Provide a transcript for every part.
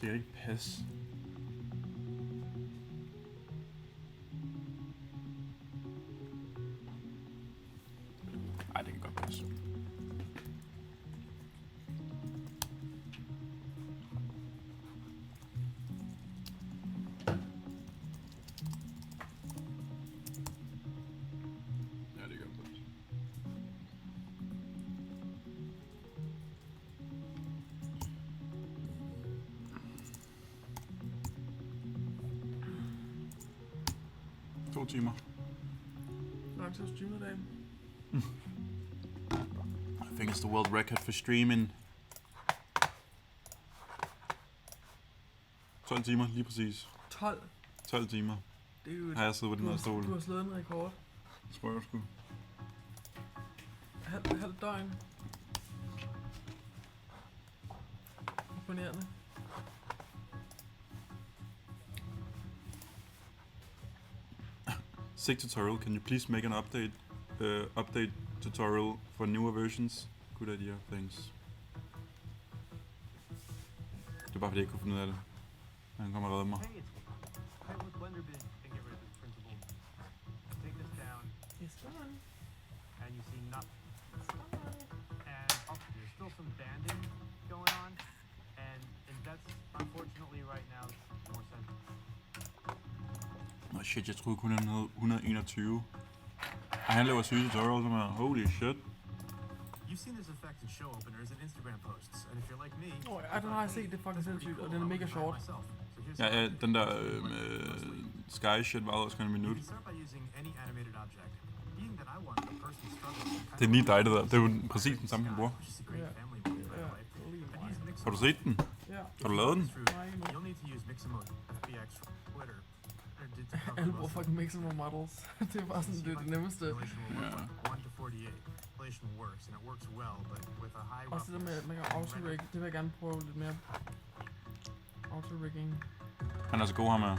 Det kan ikke passe. Ej, det kan godt passe. Ja, det kan godt passe. To timer. Hvor lang tid har du streamet i dag? I think it's the world record for streaming. 12 timer, lige præcis. 12? 12 timer. Det er jo Har jeg siddet på den her stol. Du har slået en rekord. Det tror jeg sgu. Halv døgn. Imponerende. Sick tutorial. Can you please make an update tutorial for newer versions? Good idea. Thanks. Det er bare fordi jeg ikke kunne finde ud af det. Han kommer og redder mig. Hey, it's tight with blender bin and get rid of this principle. Take this down It's done. and you see nothing. It's done. And there's still some banding going on, and that's unfortunately right now more sensitive. Nå shit, jeg troede kun han havde 121. Ej, han laver syge tutorials som er. Holy shit. You've seen this effect in show openers and Instagram posts, and if you're like me, Den har jeg set, det er fucking sindssygt, og den er mega short. Ja, den der sky shit var også kun en minut. You can start by using any animated object. Being that I want the person struggling. Det er lige dig, det der. Det er jo præcis den samme, han bruger. Which is a great family movie, by the way. I'd use mix Har du set den? Ja. Har du lavet den? You'll need to use Mixamo, FBX, Twitter, Alle bruger fucking Mixamo models. Det er bare sådan, det er det nemmeste. Relation will work from 1 to 48. Relation works, and it works well, but with a high Også det der med, at man kan auto-rig, det vil jeg gerne prøve lidt mere. Auto-rigging. Han er så god, ham er.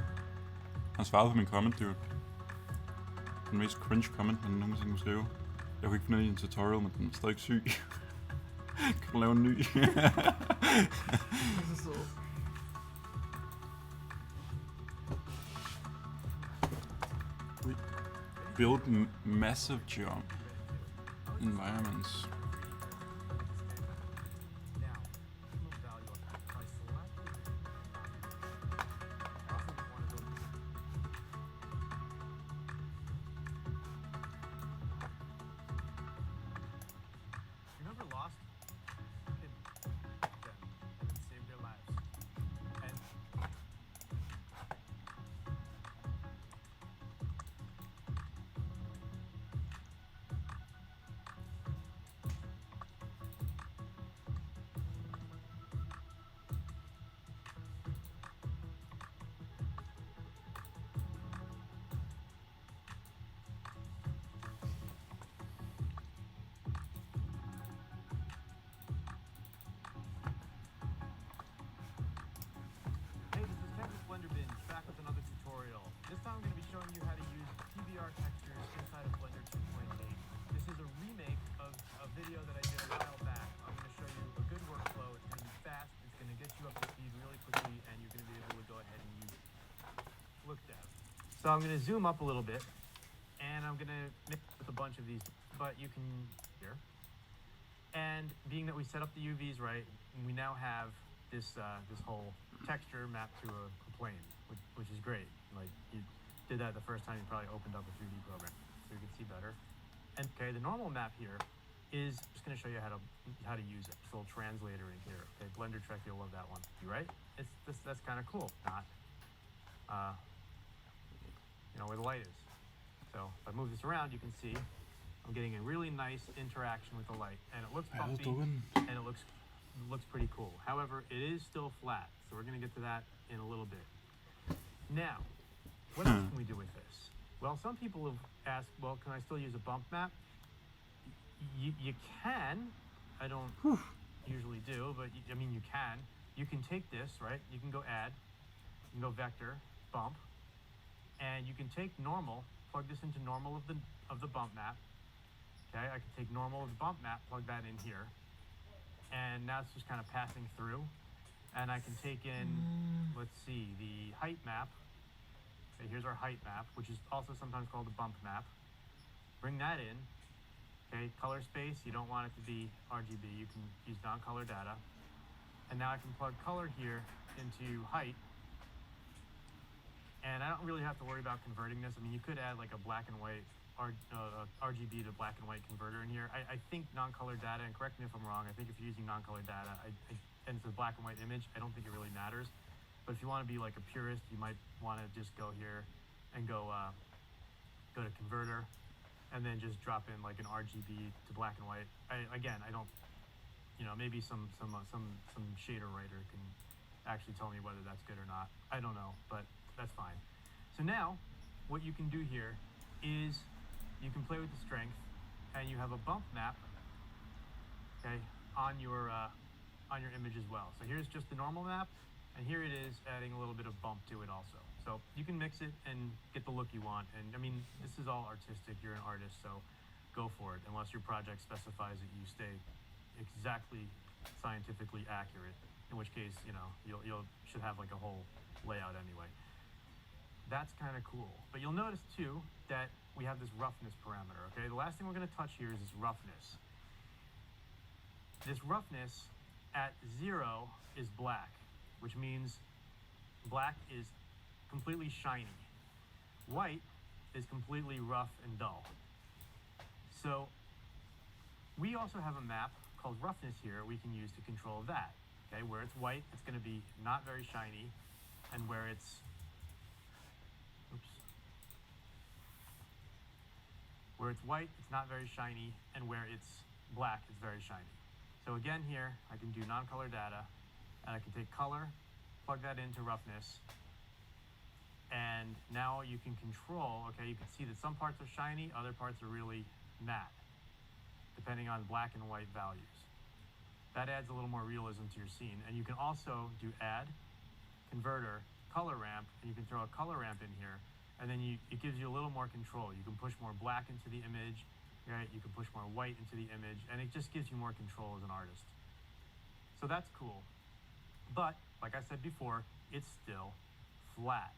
Han svarede på min comment, dude. Den mest cringe comment, han nogensinde kunne skrive. Jeg kunne ikke finde en tutorial, men den er stadig syg. Kan du lave en ny? Det er så sød. Build massive jump environments. Remember Lost? Them and then save their lives. And hey, this is Ken with Blender Bin, back with another tutorial. This time I'm going to be showing you how to use PBR textures inside of Blender 2.8. This is a remake of a video that I did a while back. I'm going to show you a good workflow. It's going to be fast, it's going to get you up to speed really quickly, and you're going to be able to go ahead and use it. Look down. So I'm going to zoom up a little bit, and I'm going to mix with a bunch of these, but you can here. And being that we set up the UVs right, we now have this this whole texture mapped to a plane, which is great. Like you did that the first time you probably opened up a 3D program, so you can see better. And okay, the normal map here is just going to show you how to use it. This little translator in here. Okay, Blender Trek, you'll love that one. You right? That's kind of cool. Not, you know where the light is. So if I move this around, you can see I'm getting a really nice interaction with the light, and it looks bumpy, and it looks pretty cool. However, it is still flat, so we're going to get to that in a little bit. Now, what else can we do with this? Well, some people have asked, well, can I still use a bump map? You can. I don't usually do, but I mean, you can. You can take this, right? You can go add, you can go vector, bump, and you can take normal, plug this into normal of the bump map. Okay, I can take normal of the bump map, plug that in here, and now it's just kind of passing through. And I can take in, let's see, the height map. Okay, here's our height map, which is also sometimes called the bump map. Bring that in. Okay, color space, you don't want it to be RGB, you can use non-color data. And now I can plug color here into height. And I don't really have to worry about converting this. I mean, you could add like a black and white RGB to black and white converter in here. I think non-color data, and correct me if I'm wrong, I think if you're using non-color data and it's a black and white image, I don't think it really matters. But if you want to be like a purist, you might want to just go here and go to converter, and then just drop in like an RGB to black and white. Again, I don't, maybe some shader writer can actually tell me whether that's good or not. I don't know, but that's fine. So now, what you can do here is you can play with the strength, and you have a bump map, okay, on your image as well. So here's just the normal map, and here it is adding a little bit of bump to it also. So you can mix it and get the look you want. And I mean, this is all artistic. You're an artist, so go for it. Unless your project specifies that you stay exactly scientifically accurate, in which case, you'll should have like a whole layout anyway. That's kind of cool. But you'll notice too that we have this roughness parameter. Okay, the last thing we're going to touch here is this roughness. This roughness at 0 is black, which means black is completely shiny. White is completely rough and dull. So we also have a map called roughness here we can use to control that. Okay, where it's white, it's going to be not very shiny, and where it's white, it's not very shiny, and where it's black, it's very shiny. So again here, I can do non-color data, and I can take color, plug that into roughness, and now you can control, okay, you can see that some parts are shiny, other parts are really matte, depending on black and white values. That adds a little more realism to your scene. And you can also do add, converter, color ramp, and you can throw a color ramp in here, and then it gives you a little more control. You can push more black into the image, right? You can push more white into the image, and it just gives you more control as an artist. So that's cool. But, like I said before, it's still flat.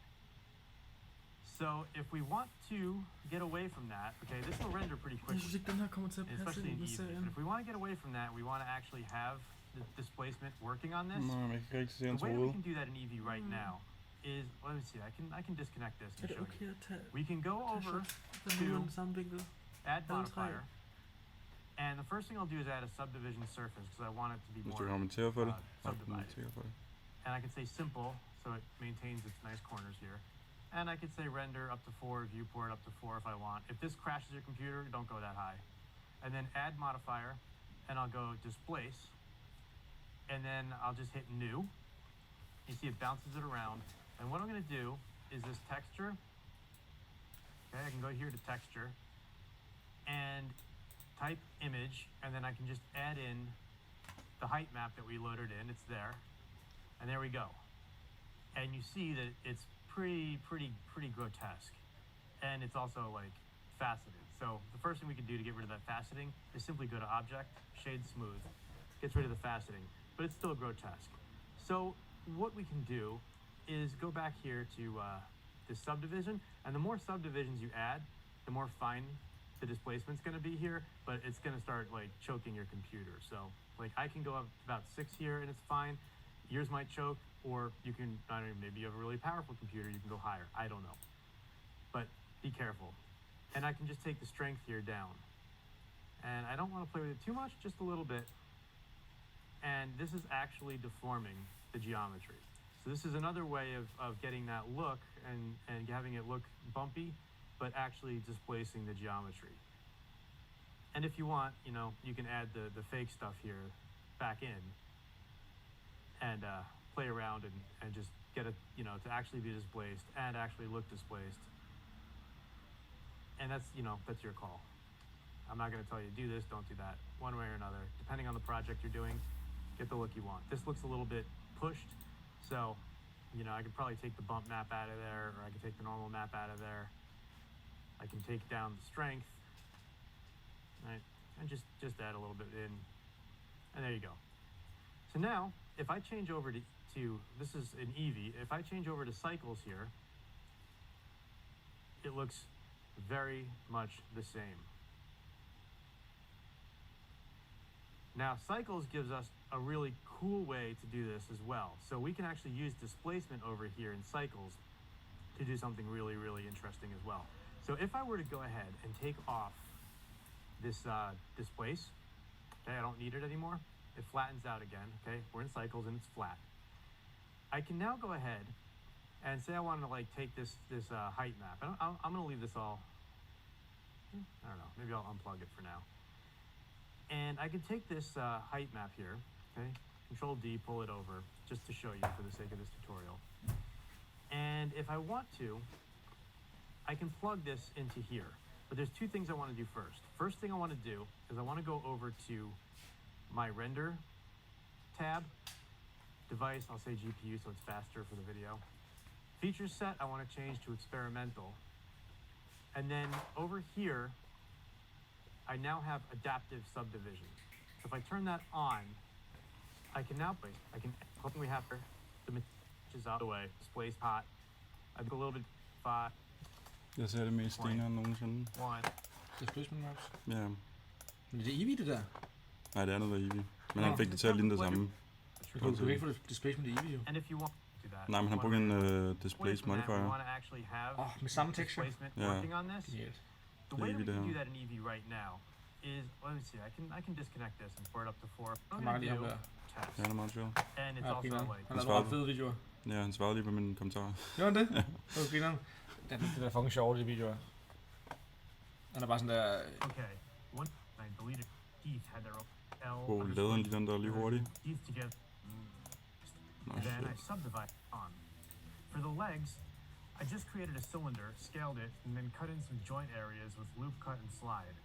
So if we want to get away from that, okay, this will render pretty quickly, especially in Eevee. But if we want to get away from that, we want to actually have the displacement working on this. Nej, man kan ikke se The hans way we hoved. can do that in Eevee right now is, let me see, I can disconnect this Er and det show okay you. at tage We can go over den nogenlunde samme vinkel? add Alle tre. modifier, and the first thing I'll do is add a subdivision surface because I want it to be Hvis more du kommenterer for det. subdivided. Kommenterer for det. And I can say simple, so it maintains its nice corners here. And I could say render up to 4, viewport up to 4 if I want. If this crashes your computer, don't go that high. And then add modifier, and I'll go displace, and then I'll just hit new. You see it bounces it around. And what I'm gonna do is this texture, okay, I can go here to texture, and type image, and then I can just add in the height map that we loaded in, it's there. And there we go. And you see that it's pretty grotesque. And it's also like faceted. So the first thing we can do to get rid of that faceting is simply go to object, shade smooth, gets rid of the faceting, but it's still grotesque. So what we can do is go back here to this subdivision, and the more subdivisions you add, the more fine the displacement's gonna be here, but it's gonna start like choking your computer. So like I can go up to about 6 here and it's fine. Yours might choke, or you can, I don't know, maybe you have a really powerful computer, you can go higher. I don't know. But be careful. And I can just take the strength here down. And I don't want to play with it too much, just a little bit. And this is actually deforming the geometry. So this is another way of getting that look and having it look bumpy, but actually displacing the geometry. And if you want, you can add the fake stuff here back in and play around and just get it, to actually be displaced and actually look displaced. And that's your call. I'm not going to tell you do this, don't do that, one way or another. Depending on the project you're doing, get the look you want. This looks a little bit pushed, so I could probably take the bump map out of there, or I could take the normal map out of there. I can take down the strength, right, and just add a little bit in, and there you go. So now, if I change over to to, this is an Eevee. If I change over to cycles here, it looks very much the same. Now, cycles gives us a really cool way to do this as well. So we can actually use displacement over here in cycles to do something really, really interesting as well. So if I were to go ahead and take off this displace, okay, I don't need it anymore. It flattens out again, okay? We're in cycles and it's flat. I can now go ahead and say I want to like take this height map. I'm gonna leave this all, I don't know, maybe I'll unplug it for now. And I can take this height map here, okay? Control D, pull it over, just to show you for the sake of this tutorial. And if I want to, I can plug this into here. But there's two things I want to do first. First thing I want to do is I want to go over to my render tab, device, I'll say GPU so it's faster for the video. Feature set, I want to change to experimental. And then over here, I now have adaptive subdivision. So if I turn that on, I can now play. Hoping we have here, the is out of the way, displays hot. I think a little bit 5, Jeg ser det mest stenere end nogensinde. 1. Displacement maps. Ja. Men det er Eevee, det der. Nej, det andet var Eevee. Men han fik det til at ligne det samme. Du kan ikke få displacement i Eevee, jo. And if you want to do that. Nej, men han brugte en displace modifier. Med samme texture. Ja. Genialt. The way that we Eevee can der. do that in Eevee right now is, let me see, I can disconnect this and port it up to 4. I'm Mange gonna lige ham do der. test. Ja, han er meget sjov. And it's Ja, also grineren. like, Han har lavet ret fede videoer. Ja, han svarede lige på mine kommentarer. Gjorde han det? Det var grineren. Det er fucking sjovt, de videoer. Han er bare sådan der... okay, one, I deleted teeth had their own L. Wow, lavede han lige den der lige hurtigt. Teeth together. Nå, Then I shit. subdivide on. For the legs, I just created a cylinder, scaled it, and then cut in some joint areas with loop, cut, and slide.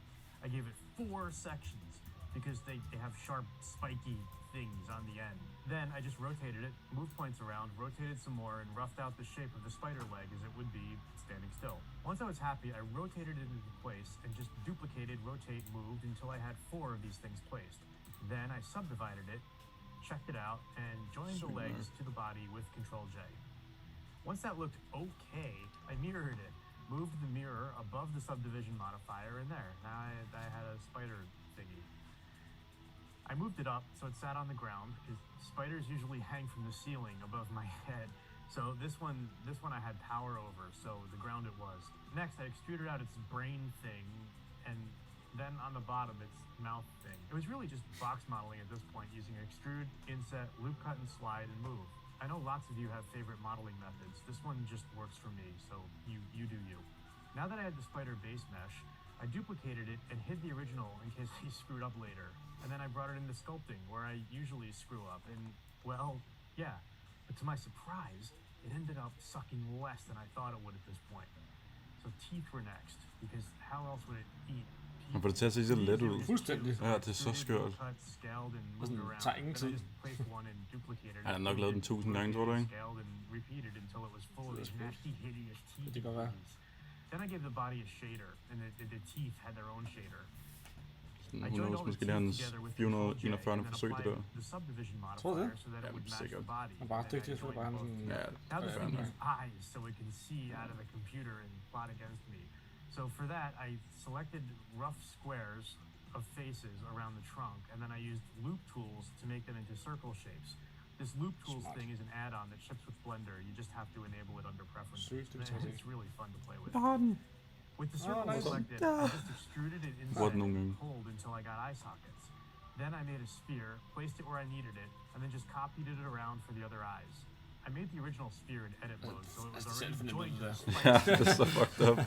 I gave it 4 sections because they have sharp, spiky things on the end. Then I just rotated it, moved points around, rotated some more, and roughed out the shape of the spider leg as it would be standing still. Once I was happy, I rotated it into place and just duplicated, rotate, moved until I had 4 of these things placed. Then I subdivided it, checked it out, and joined the legs to the body with Control J. Once that looked okay, I mirrored it, moved the mirror above the subdivision modifier, and there, now I had a spider thingy. I moved it up so it sat on the ground, because spiders usually hang from the ceiling above my head. So this one I had power over, so the ground it was. Next, I extruded out its brain thing, and then on the bottom, its mouth thing. It was really just box modeling at this point, using extrude, inset, loop cut and slide, and move. I know lots of you have favorite modeling methods. This one just works for me, so you do you. Now that I had the spider base mesh, I duplicated it and hid the original in case I screwed up later. And then I brought it into sculpting, where I usually screw up, and, well, yeah. But to my surprise, it ended up sucking less than I thought it would at this point. So teeth were next, because how else would it eat? Han får det til at se så let ud. Fuldstændig. Ja, det er så skørt. sådan, tager ingen tid. Han har nok lavet den 1000 gange, tror du ikke? Det kan godt være. Then I gave the body a shader, and the teeth had their own shader. Sådan, hun knows, måske det er hans 441. forsøg, det der. Tror du det? Ja, sikkert. Han er bare dygtig, jeg tror bare han sådan... Ja, Now the thing fair has eyes, so it can see out of the computer and plot against me. So for that, I selected rough squares of faces around the trunk, and then I used loop tools to make them into circle shapes. This loop tools thing is an add-on that ships with Blender. You just have to enable it under preferences. It's really fun to play with. With the circle selected, I just extruded it inside and pulled until I got eye sockets. Then I made a sphere, placed it where I needed it, and then just copied it around for the other eyes. I made the original sphere in edit mode, so it was already joined to the Ja, det er så fucked up.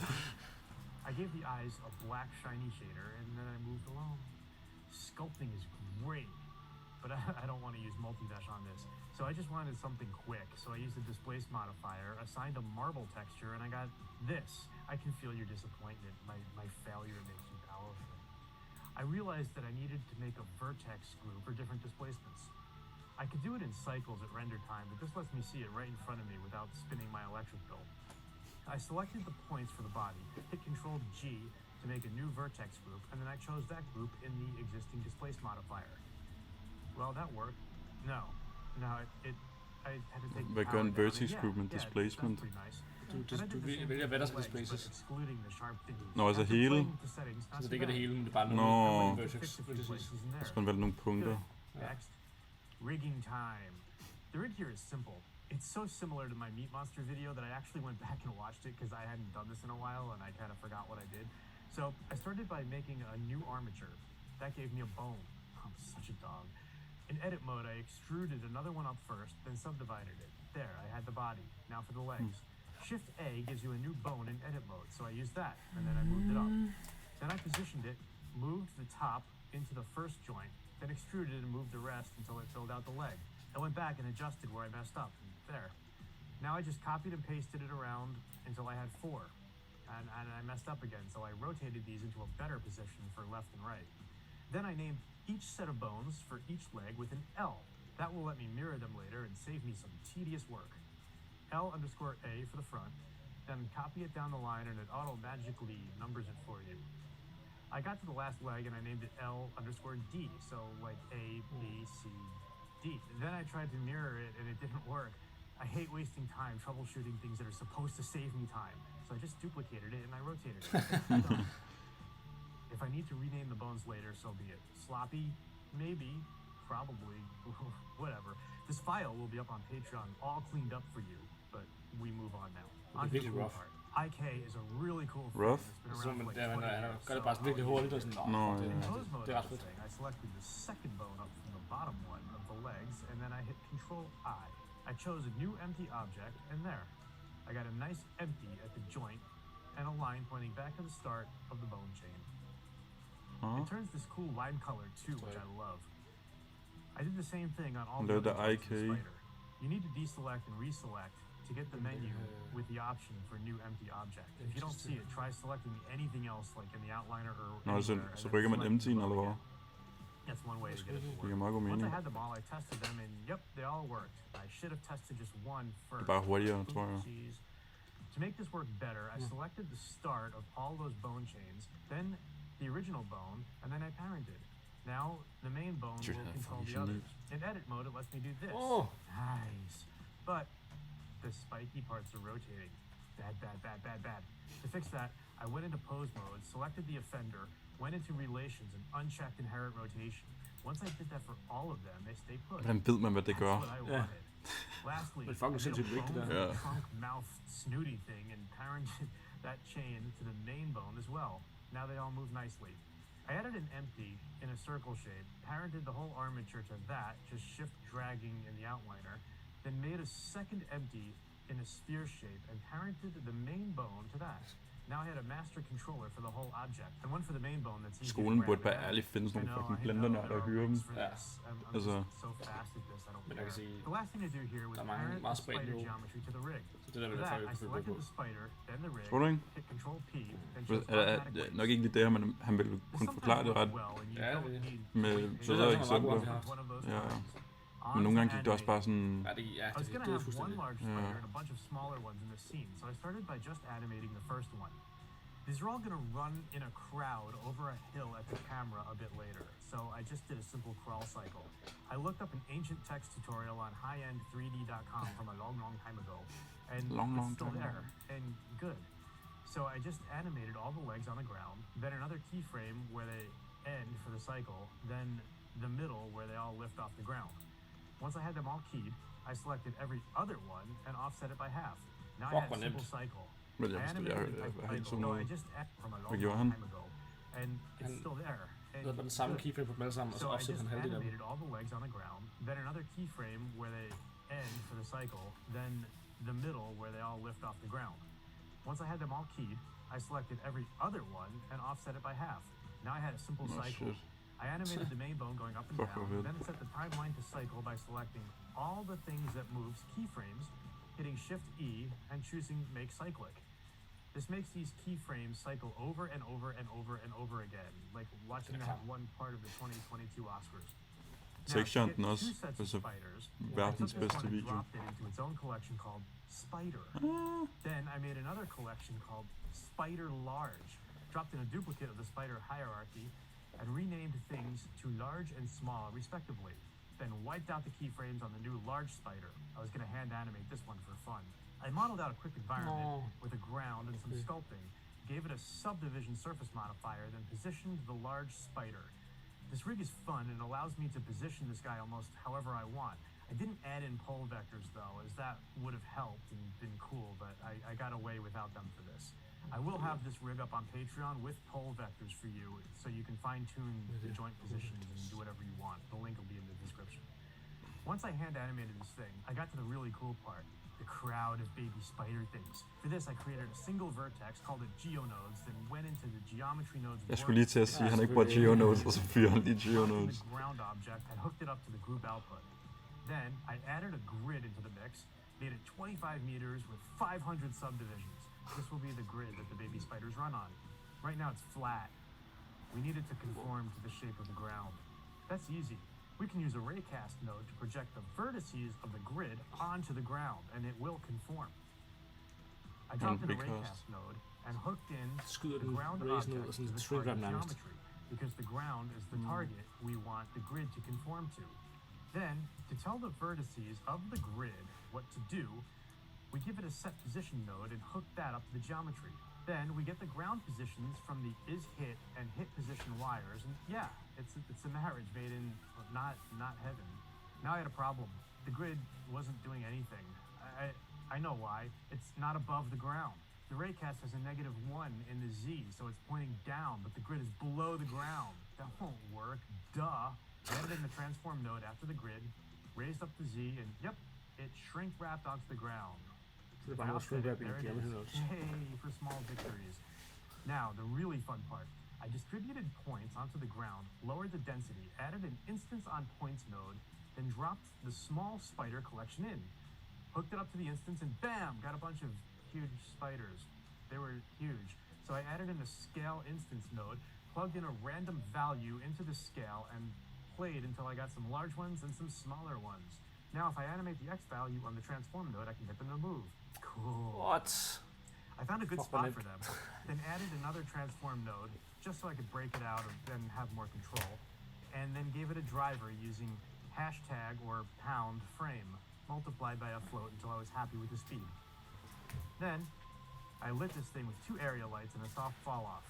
I gave the eyes a black shiny shader, and then I moved along. Sculpting is great, but I don't want to use multi-mesh on this. So I just wanted something quick, so I used the displace modifier, assigned a marble texture, and I got this. I can feel your disappointment. My failure makes you powerful. I realized that I needed to make a vertex group for different displacements. I could do it in cycles at render time, but this lets me see it right in front of me without spinning my electric bill. I selected the points for the body, hit Control G to make a new vertex group, and then I chose that group in the existing displace modifier. Well, that worked. No, I had to take the Hvad gør power en down, and vertex yeah, group med yeah, displacement? That's pretty nice. Du And I did the same vælger, thing hvad der with skal legs, but displaces. excluding the sharp thingies. Nå, altså After hele? playing with the settings, not Så det so er ikke det bad. hele, men det er bare Nå. nogle Fixed vertex. a few places in there. Så skal man vælge nogle punkter. Yeah. Next, rigging time. The rig here is simple. It's so similar to my Meat Monster video that I actually went back and watched it because I hadn't done this in a while and I kind of forgot what I did. So I started by making a new armature. That gave me a bone. I'm such a dog. In edit mode, I extruded another one up first, then subdivided it. There, I had the body. Now for the legs. Shift A gives you a new bone in edit mode, so I used that, and then I moved it up. Then I positioned it, moved the top into the first joint, then extruded and moved the rest until it filled out the leg. I went back and adjusted where I messed up. There. Now I just copied and pasted it around until I had 4. And I messed up again, so I rotated these into a better position for left and right. Then I named each set of bones for each leg with an L. That will let me mirror them later and save me some tedious work. L_A for the front, then copy it down the line and it auto-magically numbers it for you. I got to the last leg and I named it L_D, so like A, B, C, D. Then I tried to mirror it and it didn't work. I hate wasting time troubleshooting things that are supposed to save me time, so I just duplicated it and I rotated it. Done. If I need to rename the bones later, so be it. Sloppy? Maybe. Probably. Whatever. This file will be up on Patreon all cleaned up for you, but we move on now. On to the really cool rough. part. IK is a really cool thing Rough? that's been Så around man, for like ja, 20 han years, gør det so bare sådan virkelig I'll hurtigt, og use it. sådan, Nå, det, In ja. pose mode det er of ret this fedt. thing, I selected the second bone up from the bottom one of the legs, and then I hit Control I. I chose a new empty object, and there. I got a nice empty at the joint, and a line pointing back to the start of the bone chain. Huh? It turns this cool lime color too, which I love. I did the same thing on all And the the other joints in the IK. spider. You need to deselect and reselect to get the menu with the option for new empty object. If you don't see it, try selecting anything else like in the outliner or Nå, så, anywhere, and så then rykker man select empty'en, below eller hvad? again. That's one way to get it to Det work. giver meget god Once mening. I had them all, I tested them, and yep, they all worked. I should have tested just one first. Det er bare hurtigere, tror jeg. Oopsies. To make this work better, I selected the start of all those bone chains, then the original bone, and then I parented. Now, the main bone Dude, will that control fucking the others. In edit mode, it lets me do this. Oh. Nice. But the spiky parts are rotating. Bad, bad, bad, bad, bad. To fix that, I went into pose mode, selected the offender, went into relations, and unchecked inherent rotation. Once I did that for all of them, they stay put. Hvordan ved man, hvad det That's gør? what I wanted. Lastly, Men fucking I did sindssygt a vigtigt, bone der. Ja. trunk mouth snooty thing and parented that chain to the main bone as well. Now they all move nicely. I added an empty in a circle shape, parented the whole armature to that, just shift dragging in the outliner, then made a second empty in a sphere shape and parented the main bone to that. Now I had a master controller for the whole object, and one for the main bone that's easy to Skolen grab burde and bare add. ærligt finde sådan I nogle know, fucking I blendernørder know, og there hyre are dem. links for Ja. this. I'm Altså, just so fast at this, I don't Men jeg kan care. sige, The last thing to do here was der er mange parent meget the spredte spider niveauer. geometry to the rig. Så det der For vil jeg that, I faktisk følge selected på. the spider, then the rig, tror du ikke? hit Control P, then For, chose er, automatic er, weights. nok ikke lige det her, men han vil This kunne sometimes forklare det works ret well, and you Ja, don't det- need med weight bedre meget eksempler. godt, It's one of those Ja. times. Men nogle gange gik det også bare sådan... Ja, det, ja, I was det, gonna det er have one fuldstændig. large spider and a bunch of smaller ones in the scene, so I started by just animating the first one. These are all gonna run in a crowd over a hill at the camera a bit later, so I just did a simple crawl cycle. I looked up an ancient text tutorial on highendthree.com from a long, long time ago, and Long it's still time there, and good. So I just animated all the legs on the ground, then another keyframe where they end for the cycle, then the middle where they all lift off the ground. Once I had them all keyed, I selected every other one and offset it by half. Now I Fuck, had hvor a simple nemt. cycle. Men I jeg forstår, animated jeg the er helt cycle. sådan No, I noget. just from a long, Hvad gjorde long han? time ago, and it's Han still there. And lavede bare den samme good. keyframe på dem alle sammen, og så So I offset just han halvdelen af dem. animated all the legs on the ground, then another keyframe where they end for the cycle, then the middle where they all lift off the ground. Once I had them all keyed, I selected every other one and offset it by half. Now I had a simple Oh, cycle. shit. I animated the main bone going up and Fuck, down, weird. then set the timeline to cycle by selecting all the things that moves keyframes, hitting Shift E, and choosing Make Cyclic. This makes these keyframes cycle over and over and over and over again, like watching that one part of the 2022 Oscars. Section to den get også, two sets of altså spiders, I verdens took this bedste one and video. dropped it into its own collection called Spider. Then I made another collection called Spider Large, dropped in a duplicate of the spider hierarchy, and renamed things to large and small respectively. Then wiped out the keyframes on the new large spider. I was gonna hand animate this one for fun. I modeled out a quick environment with a ground and some sculpting, gave it a subdivision surface modifier, then positioned the large spider. This rig is fun and allows me to position this guy almost however I want. I didn't add in pole vectors though, as that would have helped and been cool, but I got away without them for this. I will have this rig up on Patreon with pole vectors for you, so you can fine-tune the joint positions and do whatever you want. The link will be in the description. Once I hand animated this thing, I got to the really cool part, the crowd of baby spider things. For this, I created a single vertex, called it geonodes, then went into the geometry nodes. Jeg skulle lige til at sige, at han ikke bruger geonodes, og så fyrer han lige geonodes. The ground object and hooked it up to the group output. Then I added a grid into the mix, made it 25 meters with 500 subdivisions. This will be the grid that the baby spiders run on. Right now it's flat. We need it to conform to the shape of the ground. That's easy. We can use a raycast node to project the vertices of the grid onto the ground, and it will conform. I dropped in a raycast node and hooked in the ground object to the target geometry, because the ground is the target we want the grid to conform to. Then, to tell the vertices of the grid what to do, we give it a set position node and hook that up to the geometry. Then we get the ground positions from the is-hit and hit position wires, and yeah, it's a marriage made in not heaven. Now I had a problem. The grid wasn't doing anything. I know why. It's not above the ground. The raycast has a -1 in the Z, so it's pointing down, but the grid is below the ground. That won't work. Duh. I added in the transform node after the grid, raised up the Z, and yep, it shrink wrapped onto the ground. Så det er bare noget shrink wrapping i geometry nodes. Yay for small victories. Now, the really fun part. I distributed points onto the ground, lowered the density, added an instance on points node, then dropped the small spider collection in. Hooked it up to the instance and bam, got a bunch of huge spiders. They were huge. So I added in a scale instance node, plugged in a random value into the scale, and played until I got some large ones and some smaller ones. Now if I animate the X value on the transform node, I can get them to move. Cool. What? I found a good spot for them, then added another transform node, just so I could break it out and have more control, and then gave it a driver using hashtag or pound frame, multiplied by a float until I was happy with the speed. Then, I lit this thing with 2 area lights and a soft fall off.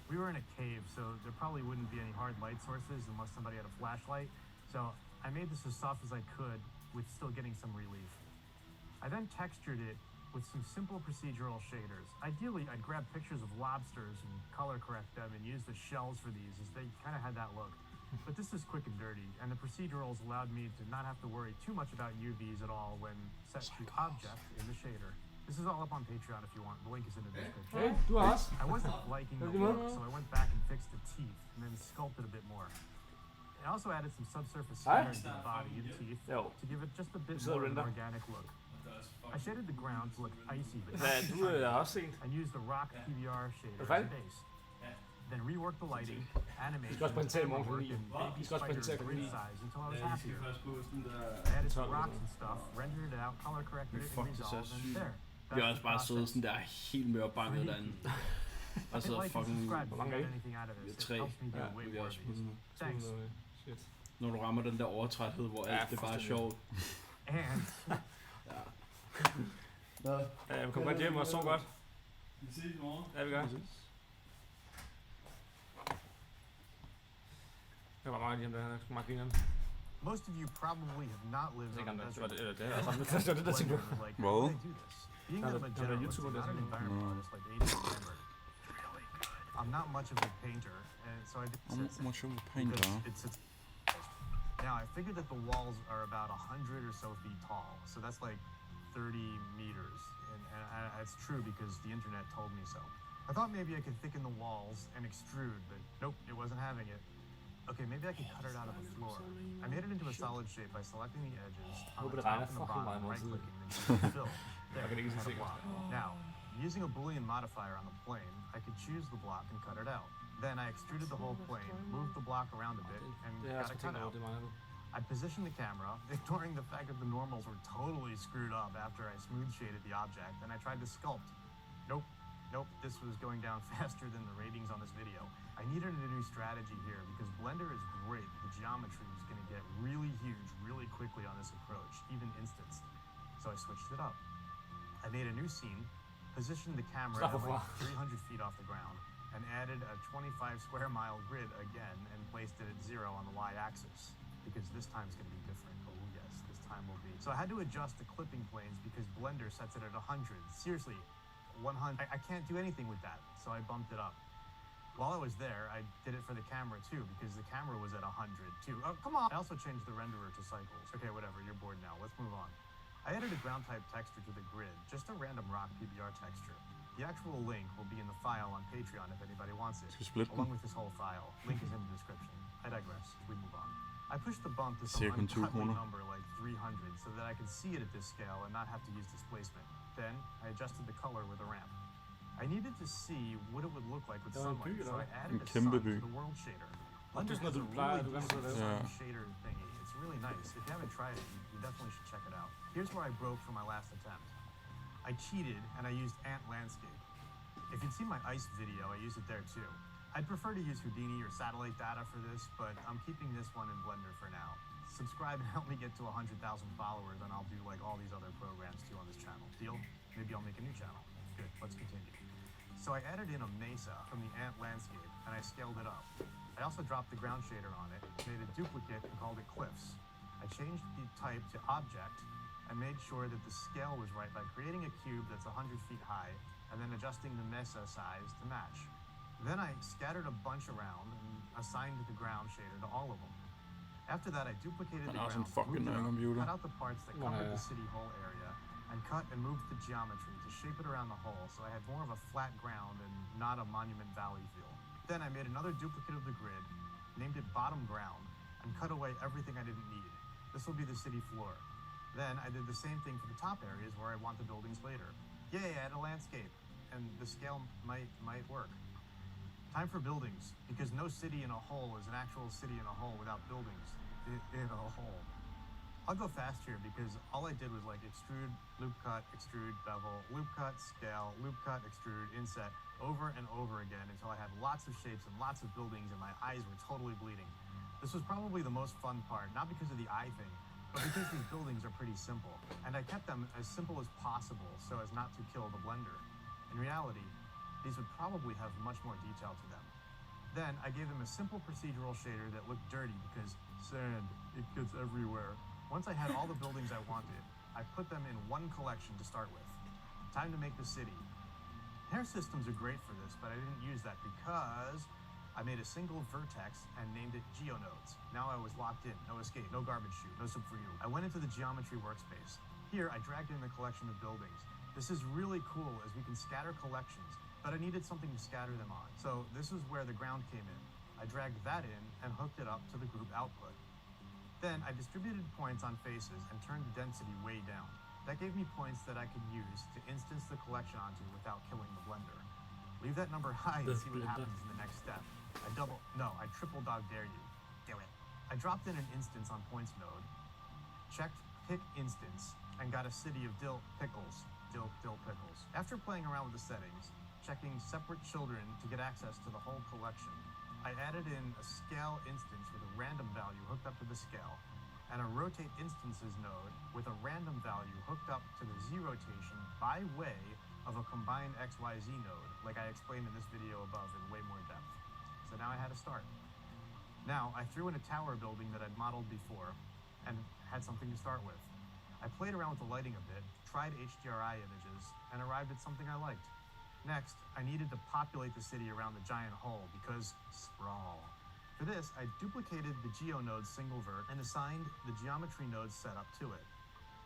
We were in a cave, so there probably wouldn't be any hard light sources unless somebody had a flashlight, so I made this as soft as I could with still getting some relief. I then textured it with some simple procedural shaders. Ideally, I'd grab pictures of lobsters and color correct them and use the shells for these, as they kind of had that look. But this is quick and dirty, and the procedurals allowed me to not have to worry too much about UVs at all when set to object in the shader. This is all up on Patreon if you want. The link is in the description. Hey, du har også. I wasn't liking the look, so I went back and fixed the teeth and then sculpted a bit more. I also added some subsurface smearing to the body and teeth to give it just a bit more of an organic look. I shaded the ground to look icy, but not and used the rock PBR shader as a base. Then reworked the lighting, animation, work, and baby spider grid size until I was happier. I added some rocks and stuff, rendered it out, color corrected it, and resolved, and there. Vi har også bare siddet sådan der helt mørbanket derinde. Og så fucking... Hvor mange er I? Vi er 3. Ja, vi er også Thanks. Shit. når du rammer den der overtræthed, hvor alt det bare er sjovt. Ja, vi kommer godt hjem og så godt. Vi ses i morgen. Ja, vi gør. Det var meget hjem, der er meget grinerne. Most of you probably have not lived on a desert. Det er det, der tænker du. Hvad? Being a generalist, not an environment artist like Aiden remembered. I'm not much of a painter, and so I did Much of a painter. Now I figured that the walls are about 100 or so feet tall, so that's like 30 meters, and it's true because the internet told me so. I thought maybe I could thicken the walls and extrude, but nope, it wasn't having it. Okay, maybe I could cut it out of the floor. I made it into a solid shape by selecting the edges on the top and the bottom, right-clicking, and choosing fill. There, cut a block. Now, using a Boolean modifier on the plane, I could choose the block and cut it out. Then I extruded the whole plane, moved the block around a bit, and got it cut out. I positioned the camera, ignoring the fact that the normals were totally screwed up after I smooth shaded the object, and I tried to sculpt. Nope, this was going down faster than the ratings on this video. I needed a new strategy here because Blender is great. The geometry was going to get really huge really quickly on this approach, even instance. so I switched it up. I made a new scene, positioned the camera Stop at it, like Flo. 300 feet off the ground, and added a 25 square mile grid again and placed it at 0 on the y-axis, because this time's going to be different. Oh yes, this time will be. So I had to adjust the clipping planes because Blender sets it at 100. Seriously, 100. I can't do anything with that, so I bumped it up. While I was there, I did it for the camera too, because the camera was at 100 too. Oh, come on! I also changed the renderer to cycles. Okay, whatever, you're bored now. Let's move on. I added a ground type texture to the grid, just a random rock PBR texture. The actual link will be in the file on Patreon if anybody wants it, Skal vi splitte den? along with this whole file. Link is in the description. I digress. We move on. I pushed the bump to some Cirka 20 ungodly kroner. number like 300 so that I could see it at this scale and not have to use displacement. Then I adjusted the color with a ramp. I needed to see what it would look like with Det var en sunlight, by, so I eller added En a kæmpe sun by. to the world shader. Det er Blender sådan has noget, a du plejer, really du gerne decent skulle lave. sun Ja. shader thingy. It's really nice. If you haven't tried it, you definitely should check it out. Here's where I broke for my last attempt. I cheated and I used Ant Landscape. If you'd seen my ice video, I used it there too. I'd prefer to use Houdini or satellite data for this, but I'm keeping this one in Blender for now. Subscribe and help me get to 100,000 followers, and I'll do like all these other programs too on this channel. Deal? Maybe I'll make a new channel. Good, let's continue. So I added in a mesa from the Ant Landscape, and I scaled it up. I also dropped the ground shader on it, made a duplicate and called it Cliffs. I changed the type to Object, and made sure that the scale was right by creating a cube that's 100 feet high, and then adjusting the mesa size to match. Then I scattered a bunch around and assigned the ground shader to all of them. After that, I duplicated Han the har også en ground, fucking moved it up, computer. cut out the parts that covered the city hall area, and cut and moved the geometry to shape it around the hole so I had more of a flat ground and not a Monument Valley feel. Then I made another duplicate of the grid, named it Bottom Ground, and cut away everything I didn't need. This will be the city floor. Then I did the same thing for the top areas where I want the buildings later. Yay, I had a landscape, and the scale might work. Time for buildings, because no city in a hole is an actual city in a hole without buildings in a hole. I'll go fast here because all I did was like extrude, loop cut, extrude, bevel, loop cut, scale, loop cut, extrude, inset, over and over again until I had lots of shapes and lots of buildings and my eyes were totally bleeding. This was probably the most fun part, not because of the eye thing, but because these buildings are pretty simple, and I kept them as simple as possible so as not to kill the Blender. In reality, these would probably have much more detail to them. Then I gave them a simple procedural shader that looked dirty because sand, it gets everywhere. Once I had all the buildings I wanted, I put them in one collection to start with. Time to make the city. Hair systems are great for this, but I didn't use that because I made a single vertex and named it GeoNodes. Now I was locked in, no escape, no garbage chute, no sub for you. I went into the geometry workspace. Here I dragged in the collection of buildings. This is really cool as we can scatter collections, but I needed something to scatter them on. So this is where the ground came in. I dragged that in and hooked it up to the group output. Then I distributed points on faces and turned the density way down. That gave me points that I could use to instance the collection onto without killing the Blender. Leave that number high and The see what Blender. happens in the next step. I triple dog dare you. Do it. I dropped in an instance on points node, checked pick instance, and got a city of dill pickles. After playing around with the settings, checking separate children to get access to the whole collection, I added in a scale instance with a random value hooked up to the scale, and a rotate instances node with a random value hooked up to the Z rotation by way of a combined XYZ node, like I explained in this video above in way more depth. So now I had to start. Now I threw in a tower building that I'd modeled before and had something to start with. I played around with the lighting a bit, tried HDRI images, and arrived at something I liked. Next, I needed to populate the city around the giant hole because sprawl. For this, I duplicated the GeoNodes single vert and assigned the geometry nodes setup to it.